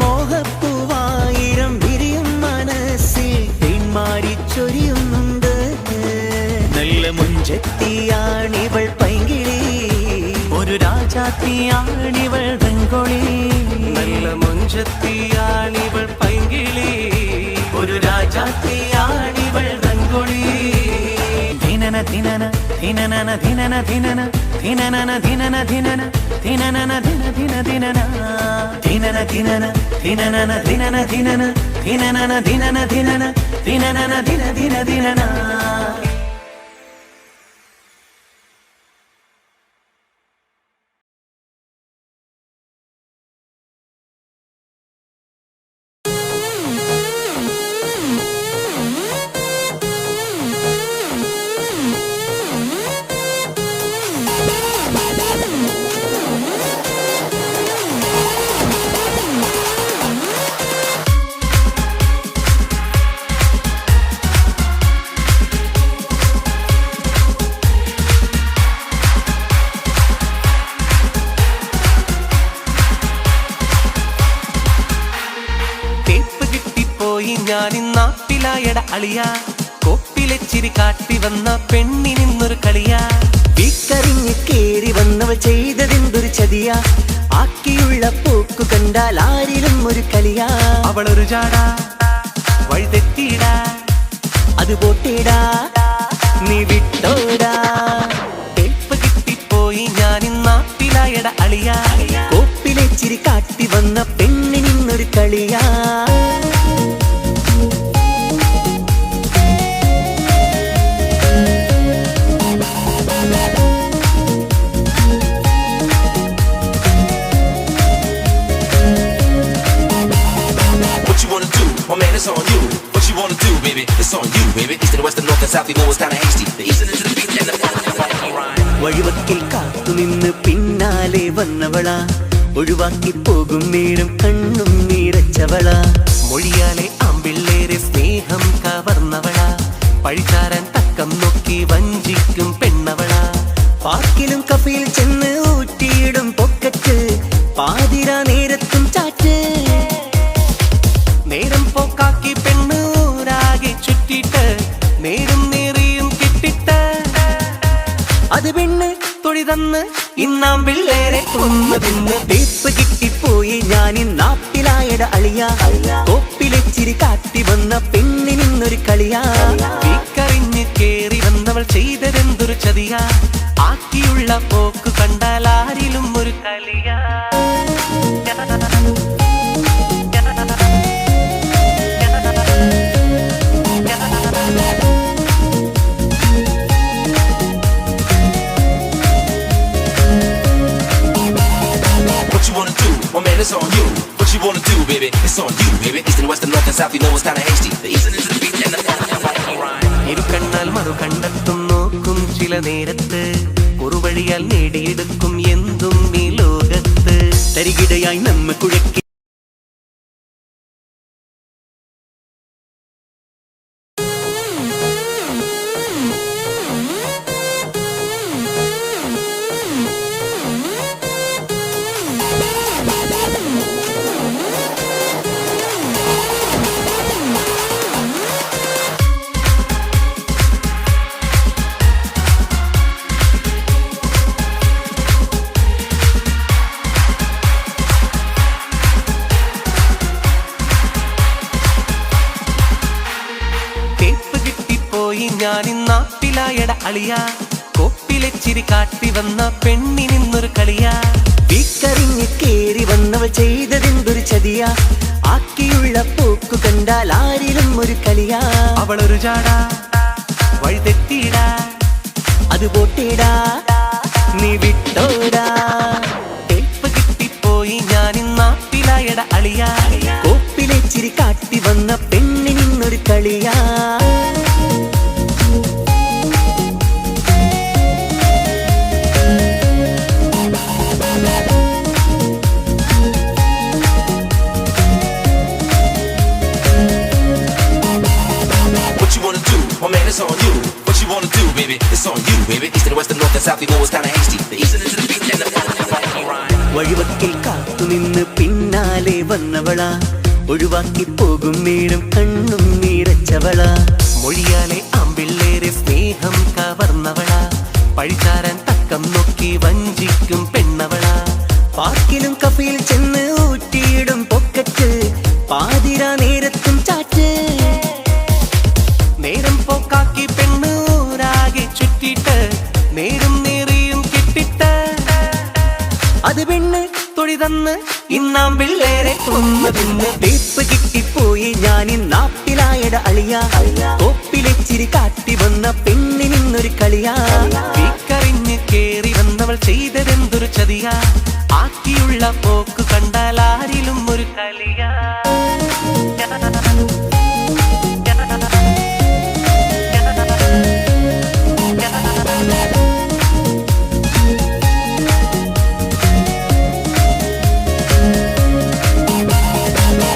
മോഹപ്പൂവായിരം വിരിയും മനസ്സിൽ തേന്മാരിച്ചൊരിയുന്നുണ്ട്. നല്ല മുഞ്ചത്തിയാണിവൾ പൈങ്കിളി, ഒരു രാജാത്തിയാണിവൾ റംഗോളി. നല്ല മുഞ്ചത്തിയാണിവൾ പൈങ്കിളി, ഒരു രാജാത്തിയാണിവൾ റംഗോളി. ധിനന ധിനന ധിനന ധിനന ധിനന ധിനന ധിനന ധിനന ധിന ധിന ധിനന ധിനന ധിനന ധിനന ധിനന ധിനന ധിനന ധിനന ധിനന ധിനന ധിന ധിന ധിനന. ഞാനിന്നാപ്പിലായട അളിയ കോപ്പിലെ ചിരി കാട്ടി വന്ന പെണ്ണിനിന്നൊരു കളിയാ വീക്കറിഞ്ഞ് കേറി വന്നവൾ ചെയ്തതെന്തൊരു ചതിയാ ആക്കിയുള്ള പോക്കു കണ്ടാൽ ആരിലും ഒരു കളിയാ അവളൊരു ജാടാ വഴി തെറ്റിയിടാ അത് പോട്ടേടാ നീ വിട്ടോടാ തേപ്പ് കിട്ടിപ്പോയി ഞാനിന്നാപ്പിലായട അളിയ കോപ്പിലെ ചിരി കാട്ടി വന്ന പെണ്ണിനിന്നൊരു കളിയാ My man, it's on you. What you wanna do, baby? It's on you, baby. East and west and north and south, you know it's kinda hasty. The east and to the beat and the വഴിവക്കിൽ കാത്തുനിന്ന് പിന്നാലെ വന്നവളാ ഒഴിവാക്കി പോകും നേരം കണ്ണും നിറച്ചവളാ മൊഴിയാലെ ആമ്പിള്ളേരെ സ്നേഹം കവർന്നവളാ പഴിചാരാൻ തക്കം നോക്കി വഞ്ചിക്കും പെണ്ണവളാ പാർക്കിലും കഫയിൽ ചെന്ന് ഊറ്റിയിടും പൊക്കറ്റ് പാതിരാ നേരത്തും ചാറ്റ് നേരം പോക്കാക്കി പെണ്ണ് ഊരാകെ ചുറ്റിട്ട് നേരും നേറിയും കിട്ടിട്ട് അത് പെണ്ണ് തൊഴി തന്ന് ഇന്നാം പിള്ളേരെ കൊന്നു തിന്ന് തേപ്പ് കിട്ടിപ്പോയി ഞാൻ നാപ്പിലായട അളിയ കോപ്പിലെ ചിരി കാട്ടി വന്ന പെണ്ണിനിന്നൊരു കളിയാ വീക്കറിഞ്ഞ് കേറി വന്നവൾ ചെയ്തതെന്തൊരു ചതിയാ ആക്കിയുള്ള പോക്ക് കണ്ടാൽ ആരിലും ഒരു കളിയാ My man, it's on you. What you wanna do, baby? It's on you, baby. East and west and north and south, you know it's kinda hasty. The east and to the beat and the ഇരു കണ്ണാൽ മറു കണ്ടെത്തും നോക്കും ചില നേരത്ത് കുറുവഴിയാൽ നേടിയെടുക്കും എന്തും ഈ ലോകത്ത് തരികിടയായി നമ്മ കുഴക്കി ഞാനിന്നാപ്പിലായട അളിയ കോപ്പിലെ ചിരി കാട്ടി വന്ന പെണ്ണിനിന്നൊരു കളിയാ വീക്കറിഞ്ഞ് കേറി വന്നവൾ ചെയ്തതെന്തൊരു ചതിയാ ആക്കിയുള്ള പോക്കു കണ്ടാൽ ആരിലും ഒരു കളിയാ അവളൊരു ജാടാ വഴി തെറ്റിയിടാ അത് പോട്ടേടാ നീ വിട്ടോടാ തേപ്പ് കിട്ടിപ്പോയി ഞാനിന്നാപ്പിലായട അളിയ കോപ്പിലെ ചിരി കാട്ടി വന്ന പെണ്ണിനിന്നൊരു കളിയാ My man, it's on you. What you wanna do, baby? It's on you, baby. East and west and north and south, you know it's kinda hasty. The east and to the beat and the വഴിവക്കിൽ കാത്തുനിന്ന് പിന്നാലെ വന്നവളാ ഒഴിവാക്കി പോകും നേരം കണ്ണും നിറച്ചവളാ മൊഴിയാലെ ആമ്പിള്ളേരെ സ്നേഹം കവർന്നവളാ പഴിചാരാൻ തക്കം നോക്കി വഞ്ചിക്കും പെണ്ണവളാ പാർക്കിലും കഫയിൽ ചെന്ന് ഊറ്റിയിടും പൊക്കറ്റ് പാതിരാ നേരത്തും ചാറ്റ് നേരം പോക്കാക്കി പെണ്ണ് ഊരാകെ ചുറ്റി അത് പെണ്ണ് തൊഴി തന്ന് ഇന്നാം പിള്ളേരെ കൊന്നു തിന്ന് വേപ്പ് കിട്ടിപ്പോയി ഞാൻ നാട്ടിലായട അളിയ കോപ്പിലെച്ചിരി കാട്ടി വന്ന പെണ്ണിനിന്നൊരു കളിയാ വീക്കറിഞ്ഞ് കേറി വന്നവൾ ചെയ്തതെന്തൊരു ചതിയാ ആക്കിയുള്ള പോക്ക് കണ്ടാൽ ആരിലും ഒരു കളിയാ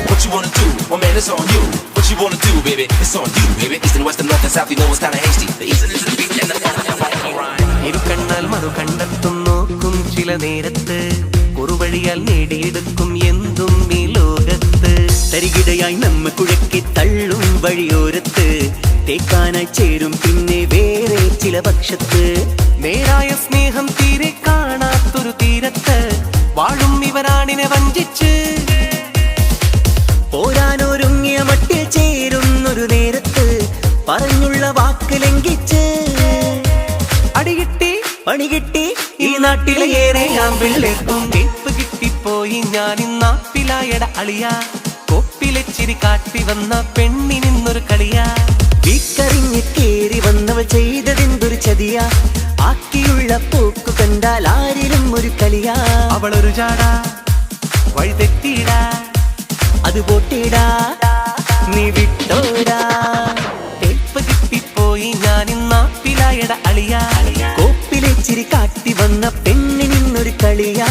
What you wanna do? Oh man, it's on you. What you wanna do, baby? It's on you, baby. East and west and north and south, you know it's kinda hasty. The east and to the beat and the ഇരു കണ്ണാൽ മറു കണ്ടെത്തും നോക്കും ചില നേരത്ത് കുറുവഴിയാൽ നേടിയെടുക്കും എന്തും ഈ ലോകത്ത് തരികിടയായി നമ്മ കുഴക്കി തള്ളും വഴിയോരത്ത് തേക്കാനായി ചേരും പിന്നെ വേറെ ചില പക്ഷത്ത് നേരായ സ്നേഹം തീരെ കാണാത്തൊരു തീരത്ത് വാഴും ഇവരാണിനെ വഞ്ചിച്ച് പോരാനൊരുങ്ങിയ മട്ടിൽ ചേരുന്നൊരു നേരത്ത് പറഞ്ഞുള്ള വാക്ക് ലംഘിച്ച് അടികിട്ടി പണി കിട്ടി ഈ നാട്ടിലെ ഏറെ ആമ്പിള്ളേർക്കും കേപ്പ് കിട്ടിപ്പോയി ഞാൻ ഇന്നാപ്പിലായട അളിയ കൊപ്പിലെച്ചിരി കാട്ടി വന്ന പെണ്ണിനിന്നൊരു കളിയാ വീക്കറിഞ്ഞ് കേറി വന്നവൾ ചെയ്തതെന്തൊരു ചതിയാ ആക്കിയുള്ള പോക്കു കണ്ടാൽ ആരിലും ഒരു കളിയാ അവളൊരു ചാടാ വഴി തെറ്റിയിടാ അത് പോട്ടിടാ നീ വിട്ടോടാ കേപ്പ് കിട്ടിപ്പോയി ഞാൻ ഇന്നാപ്പിലായട അളിയ കോപ്പിലെച്ചിരി കാട്ടി വന്ന പെണ്ണിനിന്നൊരു കളിയാ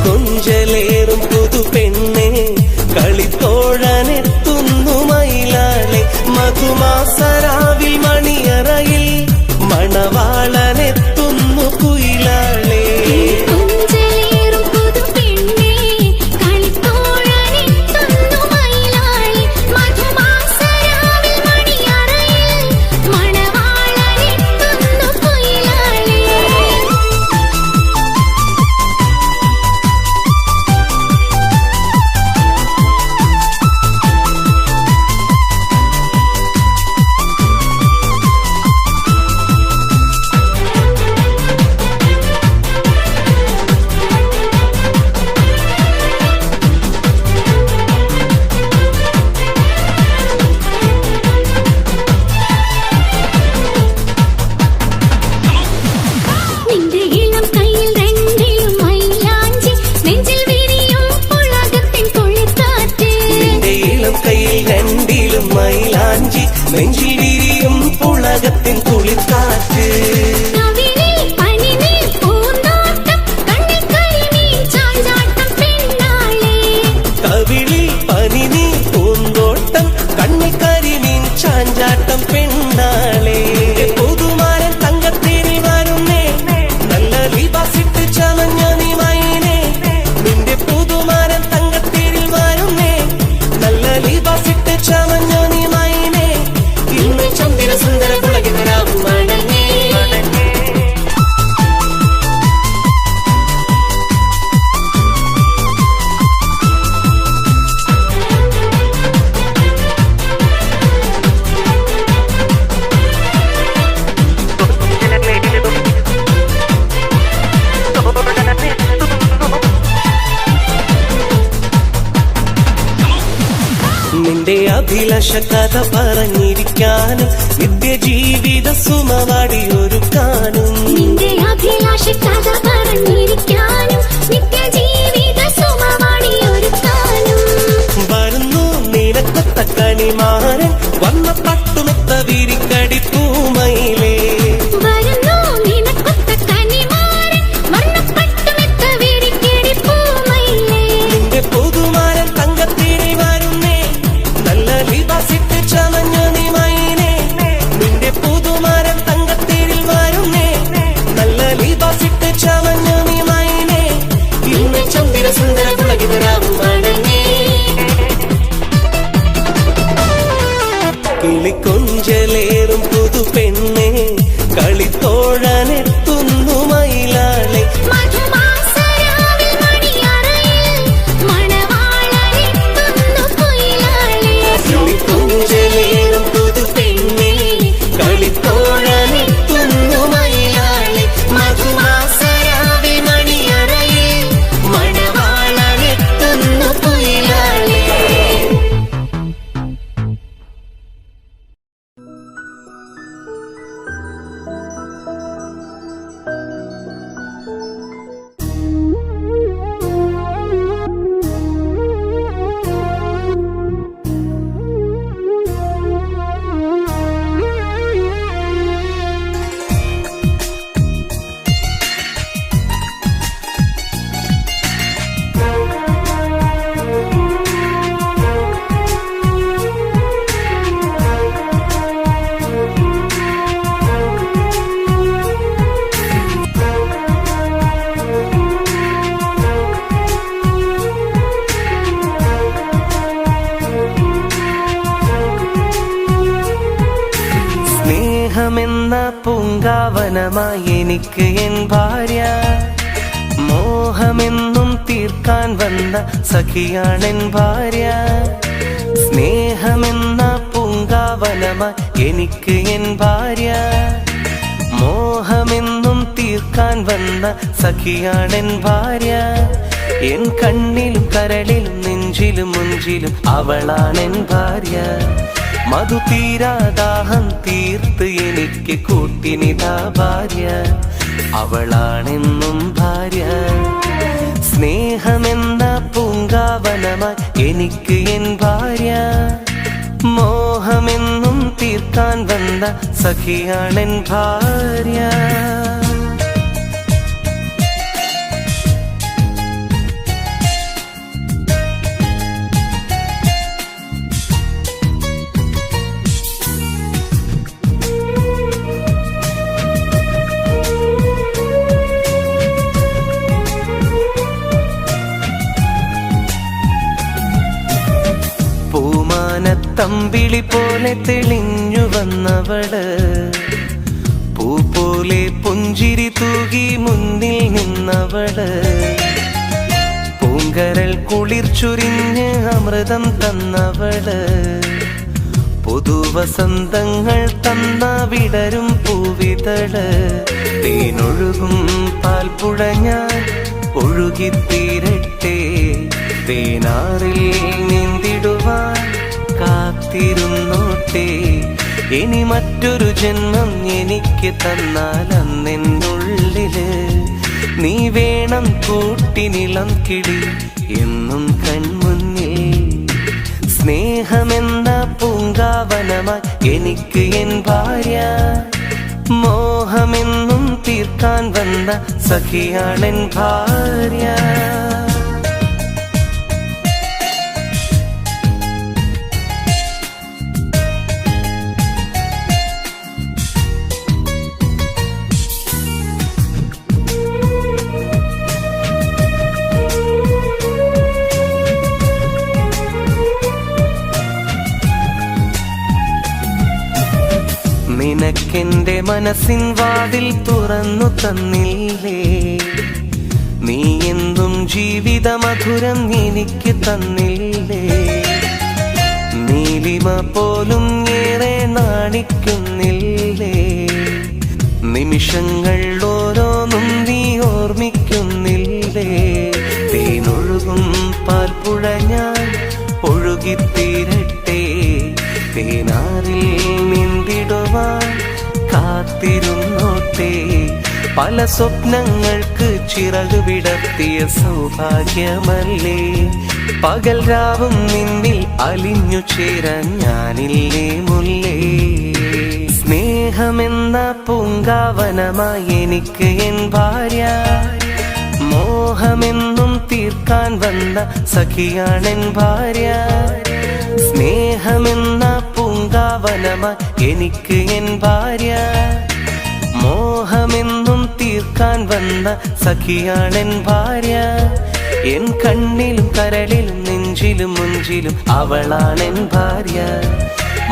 കൊഞ്ചലേറും പുതു പെണ്ണെ കളിത്തോഴനെത്തുന്നു മയിലാളെ മധുമാസരാവിൽ മണിയറയിൽ മണവാളനെത്തുന്നു കുയിലാളെ വഞ്ചി നെഞ്ചിൽ വിരിയും പുളകത്തിൻ കുളിർക്കാറ്റ് കവിളി പനിനീ പൂന്തോട്ടം കണ്ണിൽ കരിമീൻ ചാഞ്ചാട്ടം പെണ്ണാളെ പുതുമാരൻ തങ്കത്തേരിൽ വരുന്നേ നല്ല ലിബാസിട്ട് ചമഞ്ഞ നീ മൈനേ നിന്റെ പുതുമാരൻ തങ്കത്തേരിൽ വരുന്നേ നല്ല ലിബാസിട്ട് ചമഞ്ഞ നീ മൈനേ ഇന്ന് ചന്ദ്ര സുന്ദര പുളകിതരാവും മടങ്ങേ നിന്റെ അഭിലാഷ കഥ പറഞ്ഞിരിക്കാനും നിത്യജീവിത സുമവാടി ഒരുക്കാനും നിന്റെ അഭിലാഷ കഥ പറഞ്ഞിരിക്കാനും നിത്യജീവിത സുമവാടി ഒരുക്കാനും വരുന്നു നിനക്കൊത്ത കണിമാരൻ വന്ന പട്ടുമെത്ത വിരിക്കടി പൂമയിലേ വരുന്നു നിനക്കൊത്ത കനിമാരൻ വർണ്ണപ്പട്ടുമെത്ത വിരിക്കടി പൂമയിലേ നിന്റെ പുതുമാരൻ തങ്കത്തേരി വരുന്നേ നല്ല ലിബാസിട്ട് ചമഞ്ഞ നീ മൈനേ നിന്റെ പുതുമാരൻ തങ്കത്തേരിൽ വരുന്നേ നല്ല ലിബാസിട്ട് ചമഞ്ഞ നീ മൈനേ ഇന്ന് ചന്ദ്ര സുന്ദര പുളകിതരാവും മടങ്ങേ കിളിക്കൊഞ്ചലേറും പുതു പെണ്ണേ കളിത്തോഴനെത്തുന്നു മയിലാളെ മധുമാസരാവിൽ മണിയറയിൽ മണവാളനെത്തുന്നു കുയിലാളെ കിളിക്കൊഞ്ചലേറും പുതു പെണ്ണേ കളിത്തോഴനെത്തുന്നു മയിലാളെ മധുമാസരാവിൽ മണിയറയിൽ മണവാളനെത്തുന്നു കുയിലാളെ സ്നേഹമെന്ന പൂങ്കാവനമായി എനിക്ക് എൻ ഭാര്യ മോഹമെന്നും തീർക്കാൻ വന്ന സഖിയാണെൻ ഭാര്യ സ്നേഹമെന്ന പൂങ്കാവനമായി എനിക്ക് എൻ ഭാര്യ മോഹമെന്നും തീർക്കാൻ വന്ന സഖിയാണെൻ ഭാര്യ എൻ കണ്ണിലും കരളിലും നെഞ്ചിലും മുഞ്ചിലും അവളാണെൻ ഭാര്യ മധു തീരാദാഹം തീർത്ത് എനിക്ക് കൂട്ടിനിതാ ഭാര്യ അവളാണെന്നും ഭാര്യ സ്നേഹമെന്ന പൂങ്കാവനമായി എനിക്ക് എൻ ഭാര്യ മോഹമെന്നും തീർക്കാൻ വന്ന സഖിയാണെൻ ഭാര്യ തമ്പിളി പോലെ തെളിഞ്ഞു വന്നവള് പൂ പോലെ പുഞ്ചിരി തൂകി മുന്നിൽ നിന്നവള് പൂങ്കരൽ കുളിർ ചുരിഞ്ഞ് അമൃതം തന്നവള് പുതുവസന്തങ്ങൾ തന്ന വിടരും പൂവിതള് തേനൊഴുകും പാൽപ്പുഴ ഞാൻ ഒഴുകിത്തീരട്ടെ തേനാറിൽ നീന്തിടുവാൻ കാത്തിരുന്നോട്ടെ ഇനി മറ്റൊരു ജന്മം എനിക്ക് തന്നാൽ അന്നെന്നുള്ളില് നീ വേണം കൂട്ടിനിളം കിളി എന്നും കൺമുന്നിൽ സ്നേഹമെന്ന പൂങ്ക പൂങ്കാവനമായി എനിക്ക് എൻ ഭാര്യ. മോഹമെന്നും തീർക്കാൻ വന്ന സഖിയാണെൻ ഭാര്യ. നിനക്കെന്റെ മനസ്സിൻ വാതിൽ തുറന്നു തന്നില്ലേ, നീ എന്തും ജീവിത മധുരം എനിക്ക് തന്നില്ലേ. നീലിമ പോലും ഏറെ നാണിക്കുന്നില്ലേ, നിമിഷങ്ങൾ ഓരോന്നും നീ ഓർമ്മിക്കുന്നില്ലേ. തേനൊഴുകും പാൽപ്പുഴ ഞാൻ ഒഴുകിത്തീരട്ടെ, തേനാറിൽ നീന്തിടുവാൻ കാത്തിരുന്നോട്ടെ. പല സ്വപ്നങ്ങൾക്ക് ചിറക് വിടർത്തിയ സൗഭാഗ്യമല്ലേ, പകൽ രാവും നിന്നിൽ അലിഞ്ഞു ചേരാൻ ഞാനില്ലേ മുല്ലേ. സ്നേഹമെന്ന പൂങ്കാവനമായി എനിക്ക് എൻ ഭാര്യ, മോഹമെന്നും തീർക്കാൻ വന്ന സഖിയാണെൻ ഭാര്യ. സ്നേഹമെന്ന പൂങ്കാവനമായി എനിക്ക് എൻ ഭാര്യ, മോഹമെന്നും തീർക്കാൻ വന്ന സഖിയാണെൻ ഭാര്യ. എൻ കണ്ണിലും കരളിലും നെഞ്ചിലും മുഞ്ചിലും അവളാണെൻ ഭാര്യ.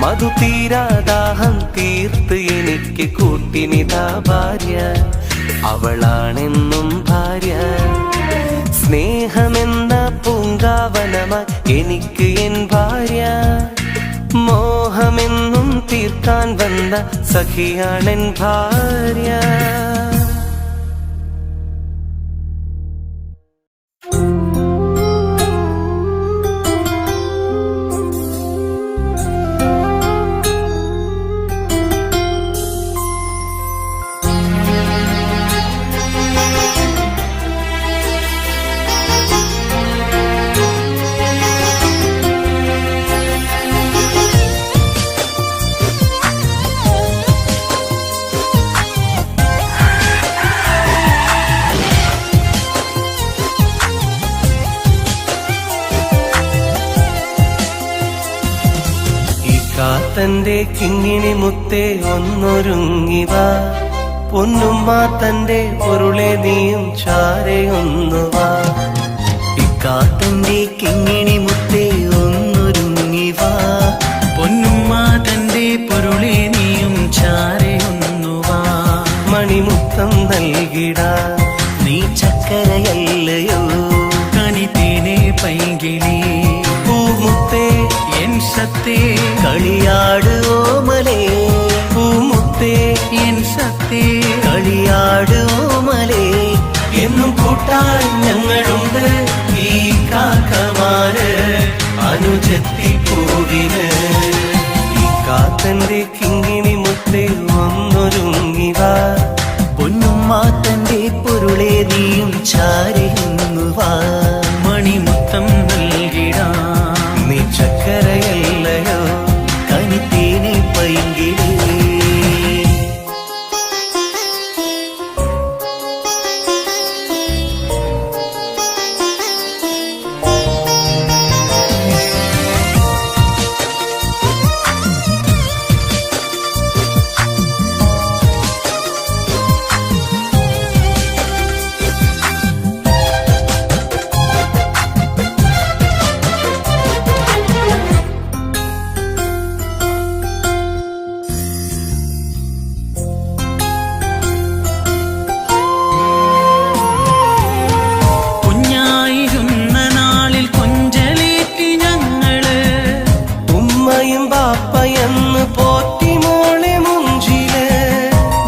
മധു തീരാദാഹം തീർത്ത് എനിക്ക് കൂട്ടിനിതാ ഭാര്യ, അവളാണെന്നും ഭാര്യ. സ്നേഹമെന്ന പൂങ്കാവനമായി എനിക്ക് എൻ ഭാര്യ, മോഹമെന്നും തീർക്കാൻ വന്ന സഖിയാണെൻ ഭാര്യ. തന്റെ കിങ്ങിണി മുത്തേ ഒന്നൊരുങ്ങിവാ, പൊന്നുമ്മ തന്റെ പൊരുളെ നീയും ചാരയൊന്നുവാ. ഇക്കാത്തന്റെ കിങ്ങിണി മുത്തേ ഒന്നൊരുങ്ങിവാ, പൊന്നുമ്മ തന്റെ പൊരുളെ നീയും ചാരയൊന്നുവാ. മണിമുത്തം നൽകിടാ നീ ചക്കരയല്ലയോ കനിതേനെ പൈകിളി. പൂമുത്തേ എൻ സത്തേ കളിയാട് ഓമലേ, പൂമുത്തേ എൻ സത്തേ കളിയാട് ഓമലേ. എന്നും കൂട്ടാൻ ഞങ്ങളുണ്ട് ഈ കാക്കമാര് അനുജത്തി പൂവിന്. ഈ കാത്തന്റെ കിങ്ങിണി മുത്തേ ഒന്നൊരുങ്ങിവാ, പൊന്നുമ്മ തന്റെ പൊരുളെ നീയും ചാരയുന്നുവാ. മണിമുത്തം നൽകിടാ നീ ചക്കരയല്ലയോ കനിതേനെ പൈകിളി.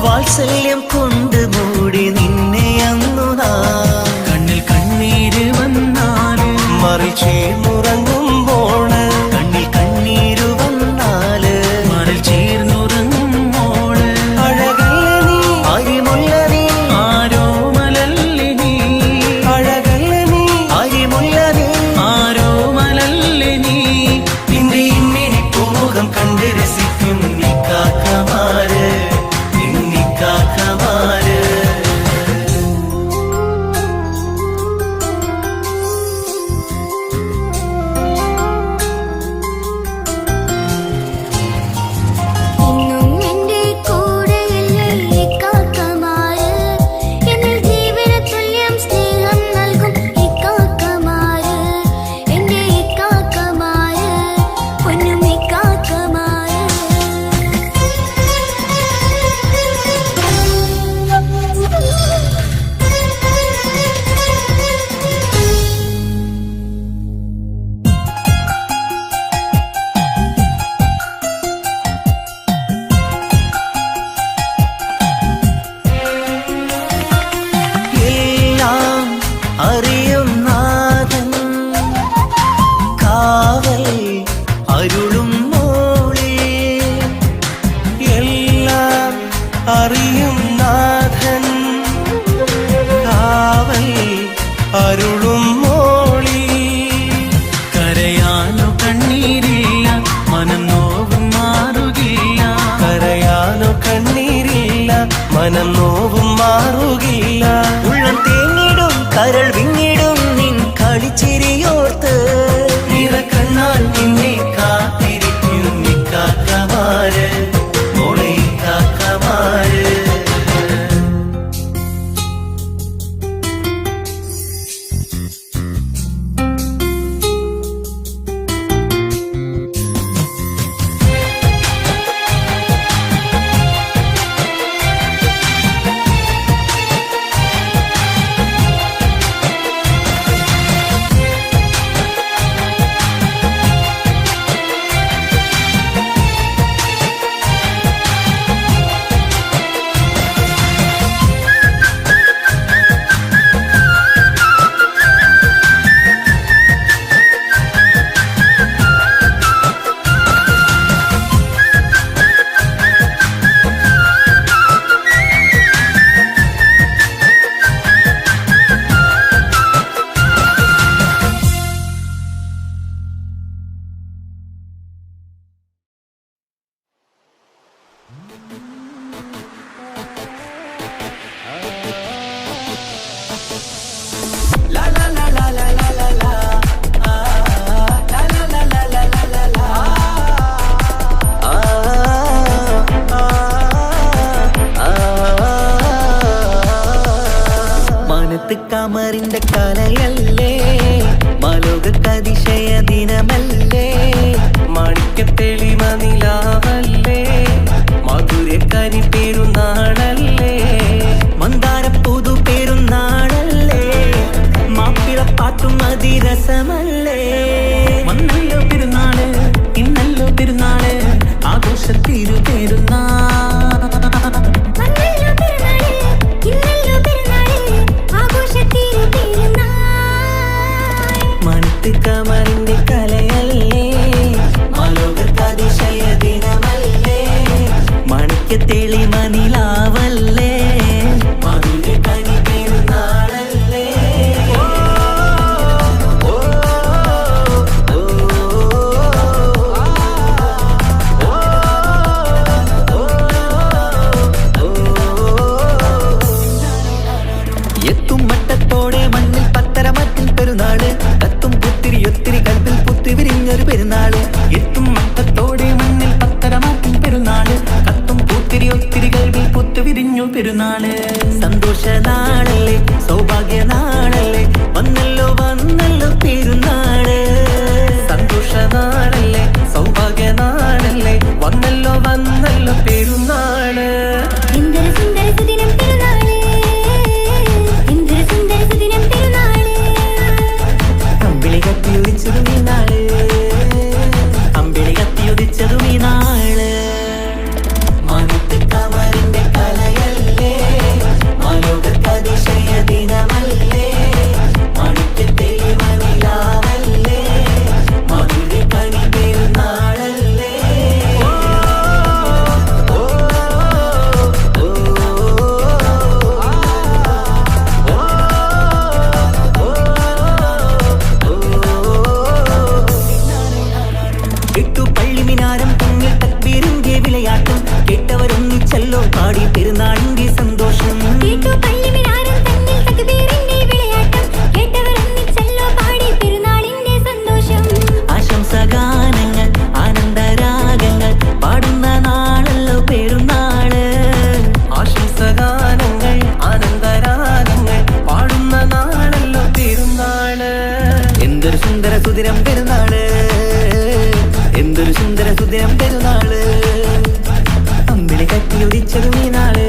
വാത്സല്യം കൊണ്ട് മൂടി നിന്നെ അന്നു നാം. കണ്ണിൽ കണ്ണീര് വന്നാല് മറിച്ചേർന്നുറങ്ങുമ്പോള്, കണ്ണിൽ കണ്ണീര് വന്നാല് മറിൽ ചേർന്നുറങ്ങുമ്പോള്. അഴകല്ല നീ അരിമുല്ല നീ ആരോ മലല്ലി നീ, അഴകല്ല നീ അരിമുല്ല നീ ആരോ മലല്ലി നീ. നിന്റെ ഇമ്മിണി പൂമുഖം കണ്ട മനം നോവും മാറുകില്ല. ഉള്ളം തേങ്ങിടും കരൾ വിങ്ങിടും നിൻ കളിച്ചിരിയോർത്ത് കണ്ണാൽ നിന്നെ കാത്തിരിക്കും കാക്കമാര് മോളെ കാക്കമാര്. കമറിന്റെ കലയല്ലേ മാലോകതിശയ ദിനമല്ലേ മാണിക്യത്തെളിമ നിലാവല്ലേ മധുരക്കനി പെരുന്നാളല്ലേ മന്ദാര പുതു പെരുന്നാളല്ലേ മാപ്പിളപ്പാട്ടും അതിരസമല്ലേ വന്നല്ലോ പെരുന്നാള് ഇന്നല്ലോ പെരുന്നാള് ആഘോഷത്തിരു പെരുന്നാൾ. കമറിന്റെ കലയല്ലേ മാലോകതിശയ ദിനമല്ലേ മാണിക്യത്തെളിമ നിലാവല്ലേ മധുരക്കനി പെരുന്നാളല്ലേ. എത്തും മട്ടത്തോടെ മണ്ണിൽ പത്തരമത്തിൽ പെരുന്നാള് കത്തും പുത്തിരി ഒത്തിരി കൽപ്പിൽ പുത്തി വിരിഞ്ഞൊരു പെരുന്നാള്. എത്തും മട്ടത്തോടെ മണ്ണിൽ പത്തരമാക്കും പെരുന്നാള് കത്തും പൂത്തിരി ഒത്തിരി കൽവിൽ പുത്തു വിരിഞ്ഞു പെരുന്നാള്. സന്തോഷ നാളല്ലേ സൗഭാഗ്യ നാളല്ലേ വന്നല്ലോ വന്നല്ലോ പെരുന്നാള്. സന്തോഷ നാളല്ലേ സൗഭാഗ്യ നാളല്ലേ വന്നല്ലോ വന്നല്ലോ പെരുന്നാള്. എന്തൊരു സുന്ദര സുദിനം പെരുന്നാള്, എന്തൊരു സുന്ദര സുദിനം പെരുന്നാള്. അമ്പിളി കത്തിയുദിച്ചതും ഈ നാള് അമ്പിളി കത്തിയുദിച്ചതും ഈ നാള് മാനത്ത് കമറിന്റെ കലയല്ലേ മാലോകതിശയ ദിനമല്ലേ മാണിക്യത്തെളിമ നിലാവല്ലേ മധുരക്കനി പെരുന്നാളല്ലേ. എട്ടു പള്ളിമിനാരം തമ്മിൽ തക്ബീറിന്റെ വിളയാട്ടം കേട്ടവരൊന്നിച്ചല്ലോ പാടി പെരുന്നാളിന്റെ സന്തോഷം. കേട്ടു പള്ളിമിനാരം തന്നിൽ തക്ബീറിന്റെ വിളയാട്ടം കേട്ടവരൊന്നിച്ചല്ലോ പാടി പെരുന്നാളിന്റെ സന്തോഷം. ആശംസഗാനങ്ങൾ ആനന്ദരാഗങ്ങൾ പാടുന്ന നാളല്ലോ പെരുന്നാള്. ആശംസഗാനങ്ങൾ ആനന്ദരാഗങ്ങൾ പാടുന്ന നാളല്ലോ പെരുന്നാള്. എന്തൊരു സുന്ദര സുദിനം പെരുന്നാള് എന്തൊരു സുന്ദര സുദിനം പെരുന്നാള് അമ്പിളി കത്തിയുദിച്ചതും ഈ നാള്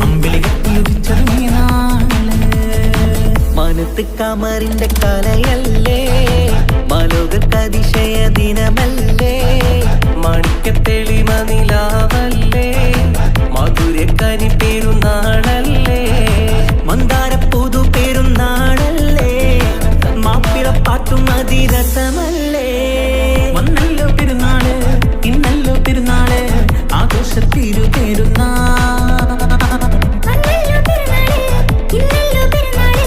അമ്പിളി കത്തിയുദിച്ചതും ഈ നാള്. മാനത്ത് കമറിന്റെ കലയല്ലേ മാലോകതിശയ ദിനമല്ലേ മാണിക്യത്തെളിമ നിലാവല്ലേ മധുരക്കനി പെരുന്നാളല്ലേ മന്ദാര പുതു പെരുന്നാളല്ലേ മാപ്പിളപ്പാട്ടും അതിരസമല്ലേ വന്നല്ലോ പെരുന്നാള് ഇന്നല്ലോ പെരുന്നാള് ആഘോഷത്തിരു പെരുന്നാൾ. വന്നല്ലോ പെരുന്നാള്, ഇന്നല്ലോ പെരുന്നാള്,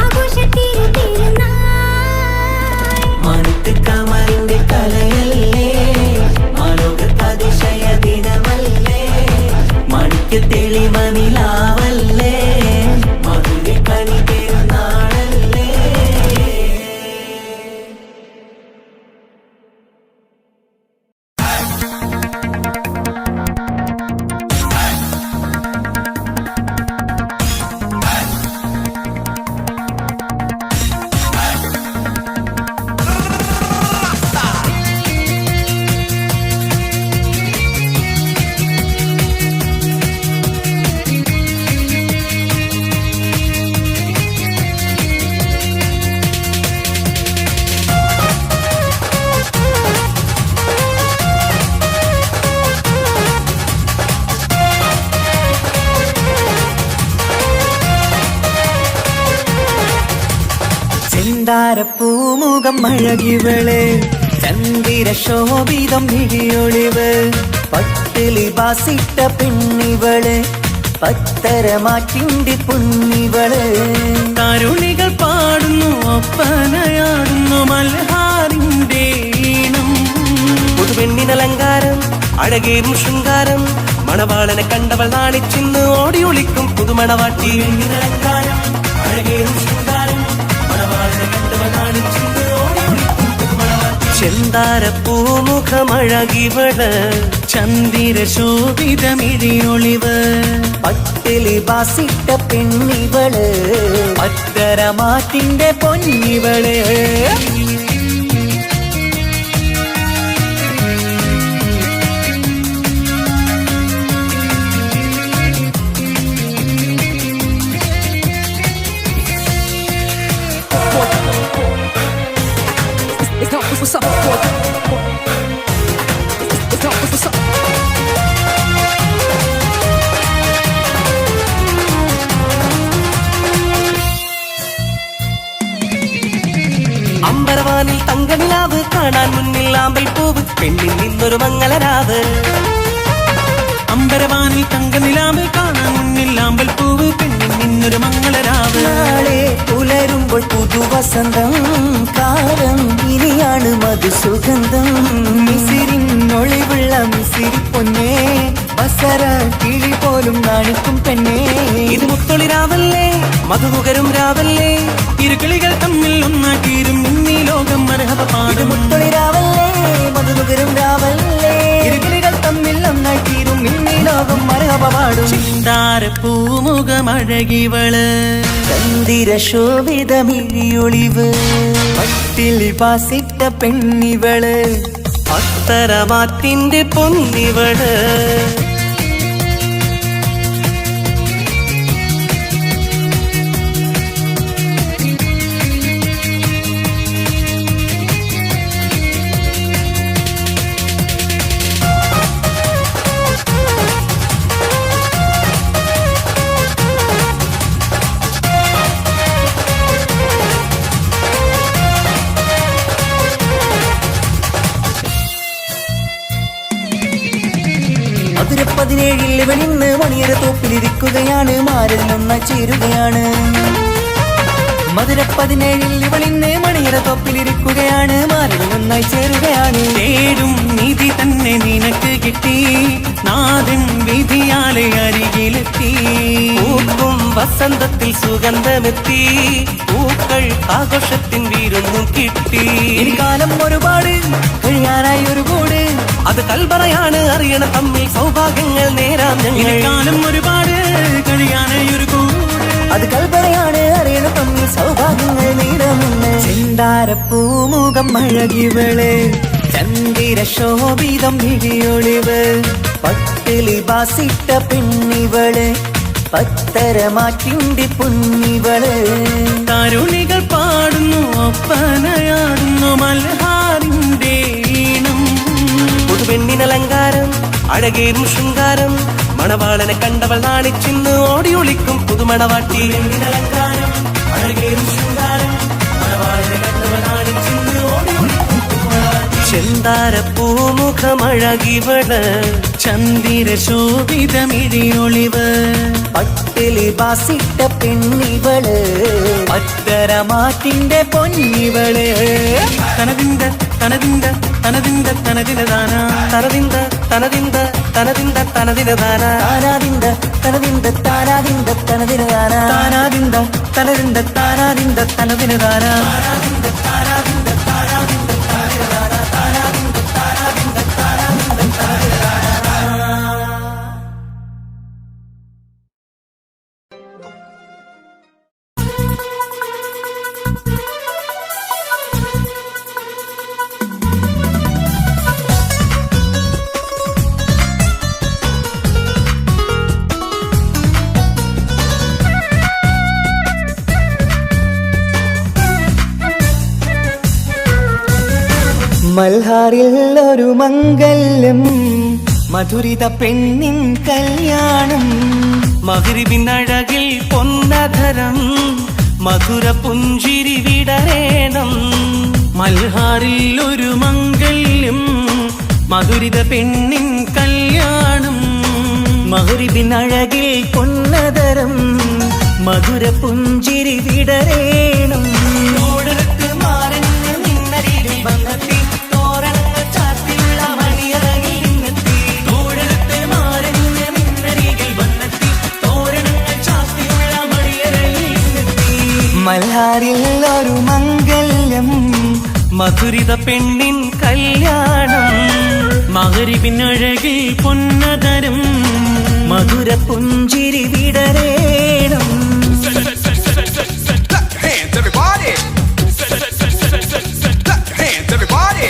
ആഘോഷത്തിരു പെരുന്നാൾ. മാനത്ത് കമറിന്റെ കലയല്ലേ മാലോക ചെന്താരപ്പൂമുഖം അഴകിവള് ചന്ദിര ശോഭിതം മിഴിയൊളിവ് പട്ടിലി ബാസിട്ട പെണ്ണിവള് പത്തരമാറ്റിന്റെ പൊന്നിവള് തരുണികൾ പാടുന്നു ഒപ്പനയാടുന്നു മൽഹാറിന്റെ ഈണം പുതുപെണ്ണിനലങ്കാരം അഴകേറും ശൃംഗാരം മണവാളനെ കണ്ടവൾ നാണിച്ചിന്ന് ഓടി ഒളിക്കും പുതുമണവാട്ടി അലങ്കാരം അഴകേറും ശൃംഗാരം മണവാളനെ കണ്ടവൾ നാണിച്ചിന്ന് ഓടി ഒളിക്കും പുതുമണവാട്ടി. ചെന്താരപ്പൂമുഖമഴകിവള് ചന്ദിര ശോഭിതമിഴിയൊളിവ് പട്ടിലി ബാസിട്ട പെണ്ണിവള് പത്തരമാറ്റിന്റെ പൊന്നിവള് അമ്പരവാനിൽ തങ്കനിലാവ് കാണാൻ മുന്നിൽ ആമ്പൽ പൂവ് പെണ്ണിൽ നിന്നൊരു മംഗളരാവ് അമ്പരവാനിൽ തങ്കനിലാവ് കാണാൻ മുന്നിൽ ആമ്പൽ പൂവ് പെണ്ണിൽ നിന്നൊരു മംഗളരാവ് നാളെ പുലരുമ്പോൾ പുതുവസന്തം കാലം ഇനിയാണ് മധുസുഗന്ധം മിസിരിനൊളിവുള്ള മിസിരി പൊന്നേ ബസര കിളി പോലും നാണിക്കും പെണ്ണേ ഇത് മുത്തൊളി രാവല്ലേ മധുമുകരും രാവല്ലേ ഇരുകിളികൾ തമ്മിൽ ഒന്നാക്കിയിരും ഇന്നീ ലോകം മരഹബ ഇത് പാടും മുത്തൊളി രാവല്ലേ മധുമുകരും രാവല്ലേ ഇരുകിളികൾ തമ്മിൽ ഒന്നായിത്തീരും ഇന്നീ ലോകം മരഹബ പാടും പൂമുഖമഴകിവള് ചന്ദിര ശോഭിതമിഴിയൊളിവ് പട്ടിലി ബാസിട്ട പെണ്ണിവള് അത്തരമാറ്റിന്റെ പൊന്നിവള് മധുര 17 ഇവളിന്ന് മണിയര തോപ്പിലിരിക്കുകയാണ് മാരിൽ നിന്ന് ചേരുകയാണ് മധുര 17 ഇവളിന്ന് മണിയര തോപ്പിലിരിക്കുകയാണ് മാരിൽ നന്നായി ചേരുകയാണ് തേടും നിധി തന്നെ നിനക്ക് കിട്ടി നാഥൻ വിധിയാലെ അരികിലെത്തി പൂക്കും വസന്തത്തിൽ സുഗന്ധമെത്തി പൂക്കൾ ആഘോഷത്തിൻ വീരൊന്നും കിട്ടി ഇനി കാലം ഒരുപാട് കഴിയാനായി ഒരു കൂട് അത് കൽപറയാണ് അറിയണ തമ്മിൽ സൗഭാഗ്യങ്ങൾ നേരാം ഞങ്ങൾ കാലം ഒരുപാട് കഴിയാനായി ഒരു കൂട് അത് കൽപ്പനയാണ് അറിയണ തമ്മിൽ സൗഭാഗ്യങ്ങൾ നീടമെന്ന് ചെന്താരപ്പൂമുഖം അഴകിവള് ചന്ദിര ശോഭിതം മിഴിയൊളിവ് പട്ടിലി ബാസിട്ട പെണ്ണിവള് പത്തരമാറ്റിന്റെ പൊന്നിവള് തരുണികൾ പാടുന്നു ഒപ്പനയാടുന്നു മൽഹാറിന്റെ ഈണം പുതുപെണ്ണിനലങ്കാരം അഴകേറും ശൃംഗാരം മണവാളനെ കണ്ടവൾ നാണിച്ചിന്ന് ഓടി ഒളിക്കും പുതുമണവാട്ടി അലങ്കാരം അഴകേറും ശൃംഗാരം മണവാളനെ കണ്ടവൾ നാണിച്ചിന്ന് ഓടി ഒളിക്കും പുതുമണവാട്ടി. ചെന്താരപ്പൂമുഖമഴകിവള് ചന്ദിര ശോഭിതമിഴിയൊളിവ് പട്ടിലി ബാസിട്ട പെണ്ണിവള് പത്തരമാറ്റിന്റെ പൊന്നിവള് തനതിന്ത തനതിന്ത തനതിന്ത തനതിനദാന തനതിന്ത തനതിന്ത തനതിന്ത തനതിനദാന താനാദിന്ത തനതിന്ത താനാദിന്ത തനതിനദാന താനാദിന്ത തനതിന്ത താനാദിന്ത തനതിനദാന മൽഹാറിൽ ഒരു മംഗല്യം മധുരിത പെണ്ണിൻ കല്യാണം മകരിവിനഴകിൽ പൊന്നധരം മധുര പുഞ്ചിരി വിടരേണം. മൽഹാറിൽ ഒരു മംഗല്യം മധുരിത പെണ്ണിൻ കല്യാണം. മഗ്രിബിനഴകിൽ പൊന്നതരം മധുര പുഞ്ചിരി വിടരേണം. തോടരത്ത് മാറഞ്ഞ് നിന്നരികിൽ വന്നെത്തി തോരണങ്ങൾ ചാർത്തിയുള്ള മണിയറകിൽ നിന്നെത്തി. തോടരത്ത് മാറഞ്ഞ് നിന്നരികിൽ വന്നെത്തി തോരണങ്ങൾ ചാർത്തിയുള്ള മണിയറയിൽ നിന്നെത്തി. മൽഹാറിൽ ഒരു മംഗല്യം മധുരിത പെണ്ണിൻ കല്യാണം. മഗ്രിബിനഴകിൽ പൊന്നതരം മധുര പുഞ്ചിരി വിടരേണം. Hands everybody. Hands everybody.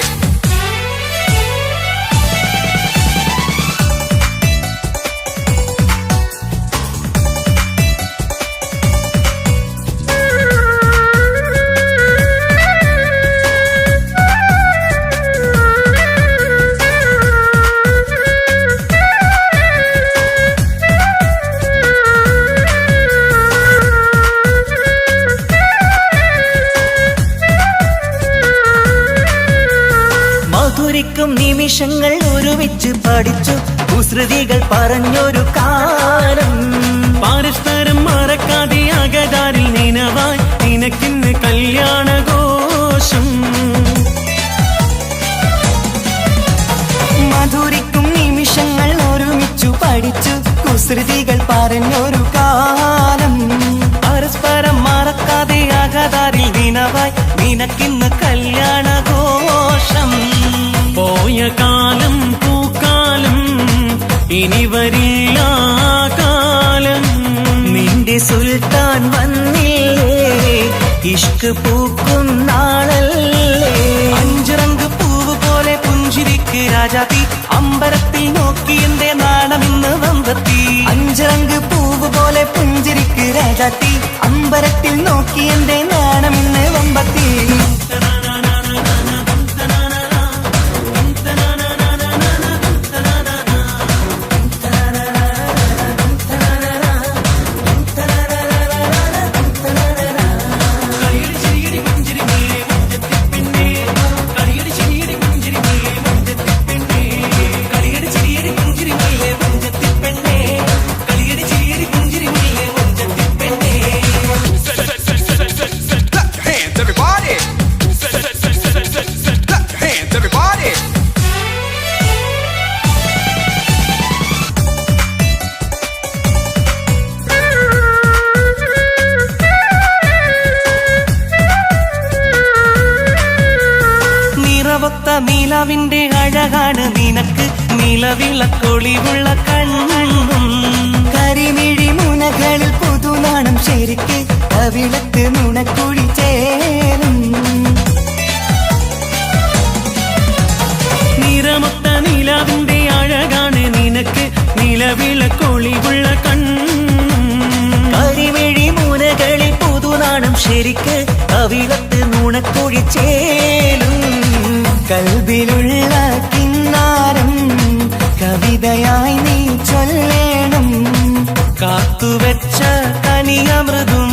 മധുരിക്കും നിമിഷങ്ങൾ ഒരുമിച്ച് പഠിച്ചു കുസൃതികൾ പറഞ്ഞൊരു കാലം. പരസ്പരം മറക്കാതെ അകതാരിൽ നിനവായി നിനക്കിന്ന് കല്യാണഘോഷം. മധുരിക്കും നിമിഷങ്ങൾ ഒരുമിച്ചു പഠിച്ചു കുസൃതികൾ പറഞ്ഞൊരു കാലം. പരസ്പരം മറക്കാതെ അകതാരിൽ ദിനവായി നിനക്കിന്ന് കല്യാണഘോഷം. പോയ കാലം പൂക്കാലം ഇനി വരില്ല കാലം. നിന്റെ സുൽത്താൻ വന്നില്ലേ ഇഷ്ക് പൂക്കും നാളല്ലേ. അഞ്ചിറങ്ക് പൂവ് പോലെ പുഞ്ചിരിക്ക് രാജാത്തി അമ്പരത്തിൽ നോക്കി എന്റെ നാണമിന്ന് വമ്പത്തി. അഞ്ചിറങ്ക് പൂവ് പോലെ പുഞ്ചിരിക്ക് രാജാത്തി അമ്പരത്തിൽ നോക്കി എന്റെ നാണമിന്ന് വമ്പത്തി. Hands everybody. Hands everybody. നിറവൊത്ത നിലവിന്റെ അഴകാണ് നിനക്ക് നിലവിളക്കൊളിവുള്ള കണ്ണും. കരിമിഴി മുനകളിൽ പുതുനാണം ശരിക്ക് കവിളത്ത് നുണക്കുഴി ചേരും. നിറമൊത്ത നിലാവിന്റെ അഴകാണ് നിനക്ക് നിലവിളക്കൊളിവുള്ള കണ്ണും. കരിമിഴി മുനകളിൽ പുതുനാണം ശരിക്ക് കവിളത്ത് നുണക്കുഴി ചേരും. കൽബിലുള്ള കിന്നാരം കവിതയായി നീ ചൊല്ലേണം. കാത്തുവെച്ച കനിയമൃതും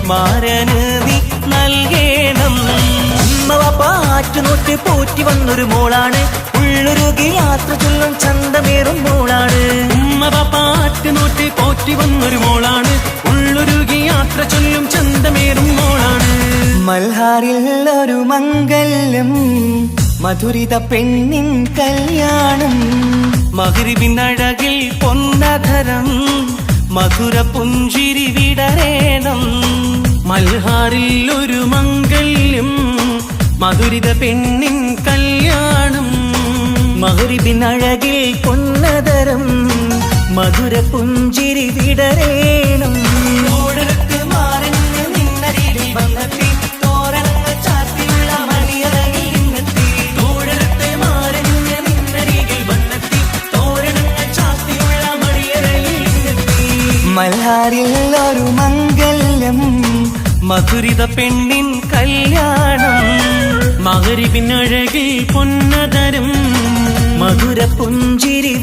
മാരന് നീ നൽകേണം. പാറ്റുനോട്ട് പോറ്റി വന്നൊരു മോളാണ് ഉള്ളൊരുകി യാത്ര ചൊല്ലും ചന്തമേറും മോളാണ്. ഉമ്മ പാട്ട് നോട്ട് പോറ്റി വന്നൊരു മോളാണ് ഉള്ളൊരുകി യാത്ര ചൊല്ലും ചന്തമേറും മോളാണ്. മൽഹാറിൽ ഒരു മംഗല്യം മധുരിത പെണ്ണിൻ കല്യാണം. മഗ്രിബിനഴകിൽ പൊന്നധരം മധുര പുഞ്ചിരി വിടരേണം. മൽഹാറിൽ ഒരു മംഗല്യം മധുരിത പെണ്ണിൻ കല്യാണം. മഗ്രിബിനഴകിൽ പൊന്നതരം മധുര പുഞ്ചിരി വിടരേണം. തോടരത്ത് മാറഞ്ഞ് നിന്നരികിൽ വന്നെത്തി തോരണങ്ങൾ ചാർത്തിയുള്ള മണിയറകിൽ നിന്നെത്തി. തോടരത്തെ മാറഞ്ഞ് നിന്നരികിൽ വന്നെത്തി തോരണങ്ങൾ ചാർത്തിയുള്ള മണിയറയിൽ നിന്നെത്തി. മൽഹാറിൽ ഒരു മംഗല്യം മധുരിത പെണ്ണിൻ കല്യാണം. മഗ്രിബിനഴകിൽ പൊന്നതരം മധുര പുഞ്ചിരി